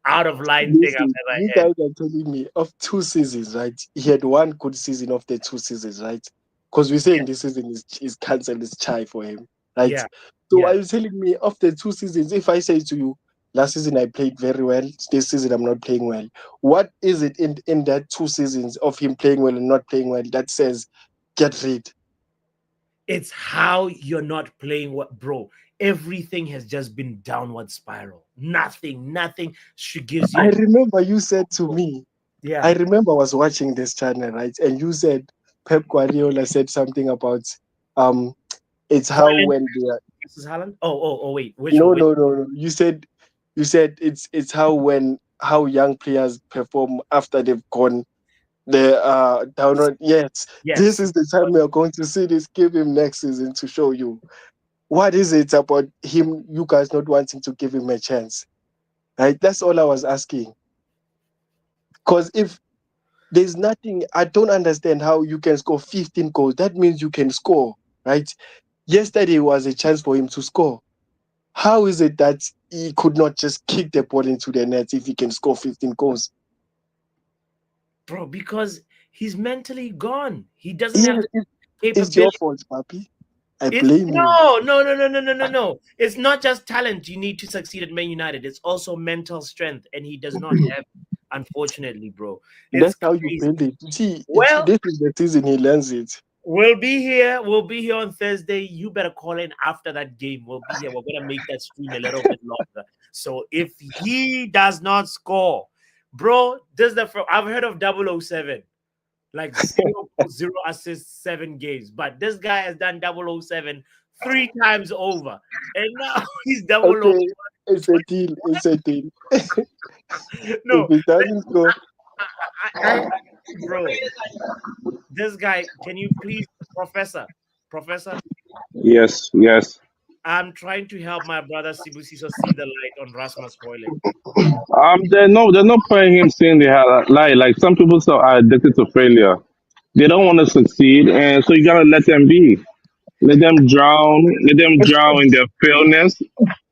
A: out of line thing I've ever heard.
I: You guys are telling me of 2 seasons, right? He had one good season of the 2 seasons, right? Because we're saying this season is cancelled, is chai for him, right?
A: Yeah.
I: So are you telling me of the 2 seasons, if I say to you, last season I played very well, this season I'm not playing well, what is it in that 2 seasons of him playing well and not playing well that says get rid?
A: It's how you're not playing what, bro. Everything has just been downward spiral. Nothing should give you.
I: I remember you said to me,
A: yeah.
I: I remember I was watching this channel, right? And you said Pep Guardiola said something about it's how when they are.
A: This is Haaland? Oh, wait.
I: No. You said it's how when how young players perform after they've gone the downward. Yes, this is the time we are going to see this. Give him next season to show you what is it about him. You guys not wanting to give him a chance, right? That's all I was asking. Because if there's nothing, I don't understand how you can score 15 goals. That means you can score, right? Yesterday was a chance for him to score. How is it that he could not just kick the ball into the net if he can score 15 goals?
A: Bro, because he's mentally gone. He doesn't have the capability.
I: It's your fault, Papi. I blame you.
A: No. It's not just talent you need to succeed at Man United. It's also mental strength, and he does not have, unfortunately, bro.
I: That's how you build it. See, this is the season he learns it.
A: We'll be here on Thursday. You better call in after that game. We'll be here. We're gonna make that stream a little bit longer. So if he does not score, bro, I've heard of 007, like 0 assists, 7 games, but this guy has done 007 3 times over, and now he's 001.
I: Okay, it's a deal. It's a deal.
A: No,
I: if he doesn't score,
A: bro, this guy, can you please, Professor?
J: Yes.
A: I'm trying to help my brother Sibusiso see the light on Rasmus Højlund.
J: There's no point in him seeing the light. Like, some people are addicted to failure. They don't want to succeed, and so you gotta let them be. Let them drown in their fairness.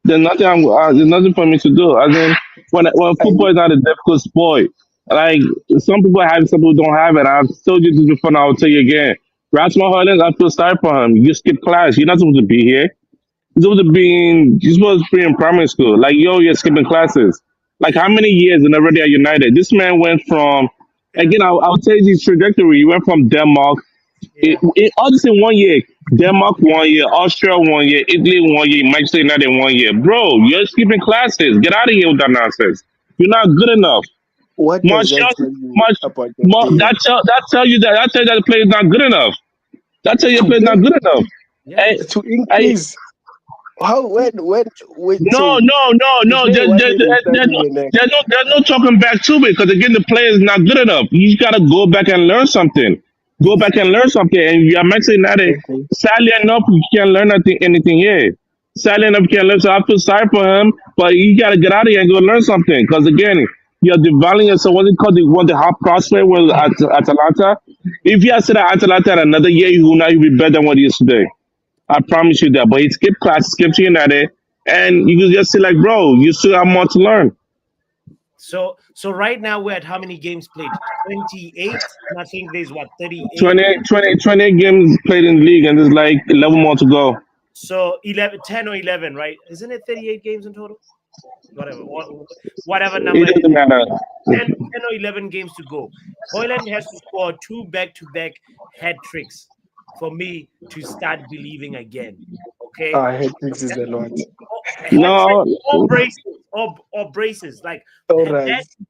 J: There's nothing for me to do. I mean, when football is not a difficult sport, like, some people have it, some people don't have it. I've told you this before, and I'll tell you again. Rasmus Højlund, I feel sorry for him. You skip class. You're not supposed to be here. You're supposed to be in primary school. Like, you're skipping classes. Like, how many years in already at United? This man went from, again, I'll tell you his trajectory. He went from Denmark, all this in 1 year. Denmark 1 year, Austria 1 year, Italy 1 year, Manchester United 1 year. Bro, you're skipping classes. Get out of here with that nonsense. You're not good enough.
I: What does that tell you about
J: that tell you that the player is not good enough. That tell you the player is not good enough.
I: Yeah, to increase. How when
J: no. There's no talking back to it, because again, the player is not good enough. You gotta go back and learn something. And you're Manchester United. Sadly enough, you can't learn anything here. Sadly enough, you can't learn. So I feel sorry for him, but you gotta get out of here and go learn something. Because again, you're devaluing yourself. What's it called? The hot prospect was at Atalanta. If you had said at Atalanta in another year, you will not be better than what he is today. I promise you that. But he skipped class, skipped to United, and you can just say, like, bro, you still have more to learn.
A: So right now we're at how many games played? 28. I think there's 38.
J: 28 games played in the league, and there's like 11 more to go.
A: So 10 or 11, right? Isn't it 38 games in total? Whatever number.
J: It doesn't matter.
A: 10 or 11 games to go. Højlund has to score 2 back-to-back hat tricks for me to start believing again. Okay.
I: Hat tricks is a lot.
J: No.
A: Or braces. Like,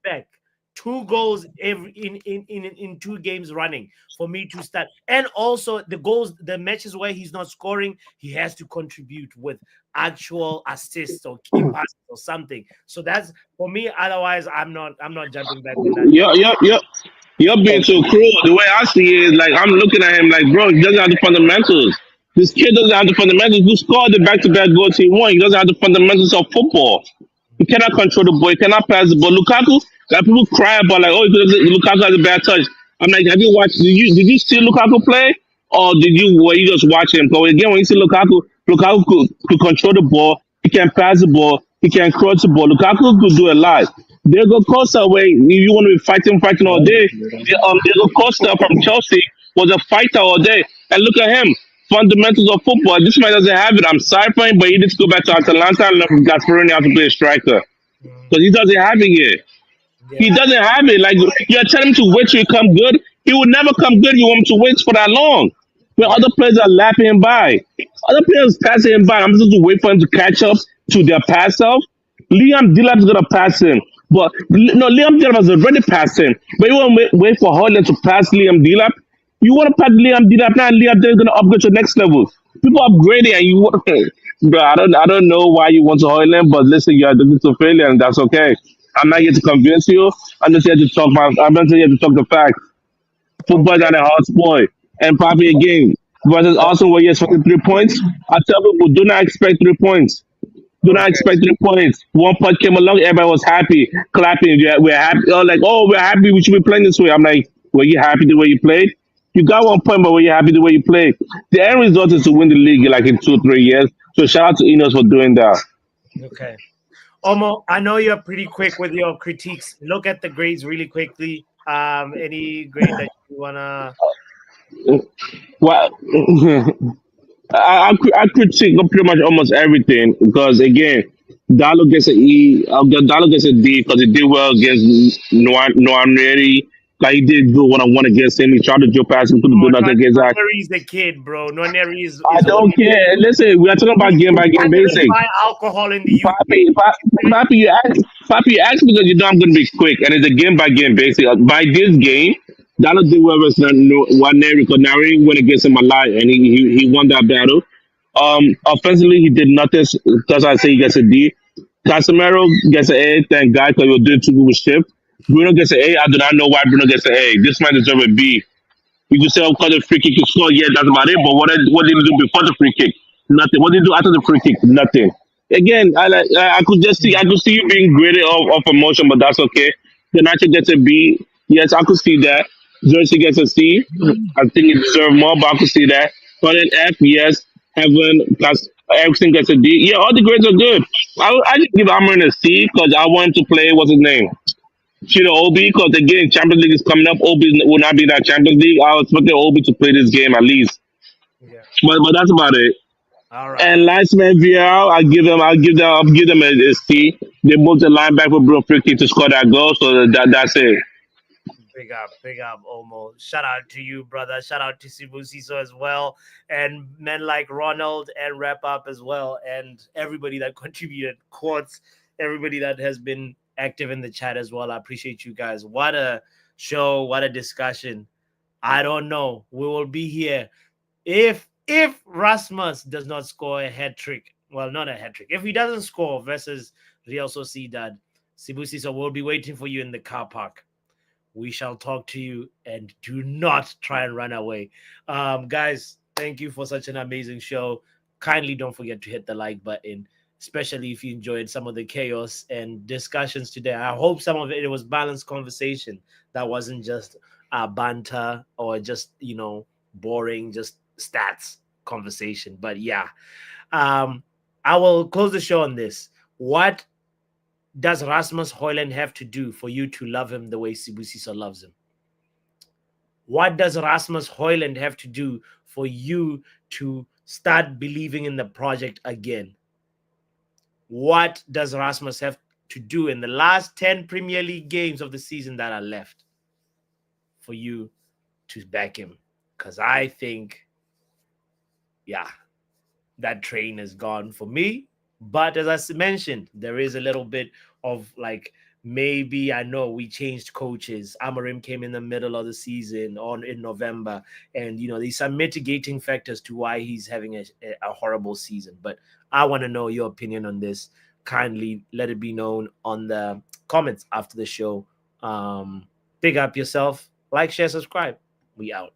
A: back 2 goals in 2 games running for me to start. And also the matches where he's not scoring, he has to contribute with actual assists or key passes or something. So that's for me. Otherwise, I'm not jumping back on that.
J: You're being too cruel. The way I see it is, like, I'm looking at him like, bro, he doesn't have the fundamentals. This kid doesn't have the fundamentals. Who scored the back-to-back goals he won? He doesn't have the fundamentals of football. He cannot control the ball. He cannot pass the ball. Lukaku, like, people cry about, like, Lukaku has a bad touch. I'm like, have you watched? Did you see Lukaku play, or were you just watching him? Because again, when you see Lukaku could control the ball. He can pass the ball. He can cross the ball. Lukaku could do a lot. Diego Costa, where you want to be fighting all day. Diego Costa from Chelsea was a fighter all day. And look at him. Fundamentals of football. This man doesn't have it. I'm sorry for him, but he needs to go back to Atalanta and learn from Gasperini how to play a striker. Because he doesn't have it yet. He doesn't have it. Like, you're telling him to wait till he come good. He will never come good. You want him to wait for that long. When other players are lapping him by. Other players passing him by. I'm supposed to wait for him to catch up to their pass self. Liam Delap's going to pass him. But no, Liam Delap has already passed him. But you want to wait for Højlund to pass Liam Delap? You want to pass Liam Delap now, and Liam Delap is going to upgrade to the next level. People upgrading, and you want, bro. I don't know why you want to Højlund, but listen, you're addicted to failure, and that's okay. I'm not here to convince you. I'm just here to talk the facts. Football is not a hard sport. And probably again, versus Arsenal where he expected 3 points. I tell people, do not expect 3 points. Do not expect 3 points. 1 point came along, everybody was happy, clapping. Yeah, we're happy. Oh, like, oh, we're happy. We should be playing this way. I'm like, were you happy the way you played? You got 1 point, but were you happy the way you played? The end result is to win the league like in 2-3 years. So shout out to Ineos for doing that.
A: Okay. Omo, I know you're pretty quick with your critiques. Look at the grades really quickly. Any grade that you wanna?
J: Well, I critique pretty much almost everything because again, Dalo gets an E. Dalo gets a D because he did well against Noamiri. Like he did good one-on-one against him. He tried to jump past him, couldn't do nothing against that.
A: Nwaneri's the kid, bro. Nwaneri is
J: I don't care. Listen, we are talking about game by game basic.
A: Buy alcohol in the
J: Papi, you ask because you know I'm going to be quick, and it's a game by game basic. By this game, Dalo did well versus Nwaneri because Nwaneri went against him a lot, and he won that battle. Offensively, he did nothing. That's why I say he gets a D. Casemiro gets an A. Thank God because he was doing too good with shift. Bruno gets an A. I do not know why Bruno gets an A. This man deserves a B. You can say, oh, because the free kick is scored. Yeah, that's about it. But what did he do before the free kick? Nothing. What did he do after the free kick? Nothing. Again, I could see you being graded off emotion, but that's okay. Garnacho gets a B. Yes, I could see that. Jersey gets a C. I think he deserves more, but I could see that. But an F, yes. Heaven, everything gets a D. Yeah, all the grades are good. I just give Amarin a C because I want him to play. What's his name? Chino Obi, because again, Champions League is coming up. Obi will not be in that Champions League. I was expecting Obi to play this game at least.
A: Yeah.
J: But that's about it.
A: All right.
J: And Linesman VL, I'll give them a C. They moved the linebacker with Bruno Fricky to score that goal, so that's it.
A: Big up, Omo. Shout out to you, brother. Shout out to Sibu Siso as well. And men like Ronald and Wrap Up as well. And everybody that contributed, Quartz, everybody that has been active in the chat as well. I appreciate you guys. What a show, what a discussion. I don't know. We will be here. If Rasmus does not score a hat trick, well, not a hat trick. If he doesn't score versus Real Sociedad, Sibu Siso will be waiting for you in the car park. We shall talk to you, and do not try and run away. Guys, thank you for such an amazing show. Kindly don't forget to hit the like button, especially if you enjoyed some of the chaos and discussions today. I hope some of it was balanced conversation that wasn't just banter or just, boring, just stats conversation. But yeah, I will close the show on this. What does Rasmus Højlund have to do for you to love him the way Sibu Siso loves him? What does Rasmus Højlund have to do for you to start believing in the project again? What does Rasmus have to do in the last 10 Premier League games of the season that are left for you to back him? Because I think, that train is gone for me. But as I mentioned, there is a little bit of maybe I know we changed coaches. Amorim came in the middle of the season in November. And, there's some mitigating factors to why he's having a horrible season. But I want to know your opinion on this. Kindly let it be known on the comments after the show. Big up yourself. Like, share, subscribe. We out.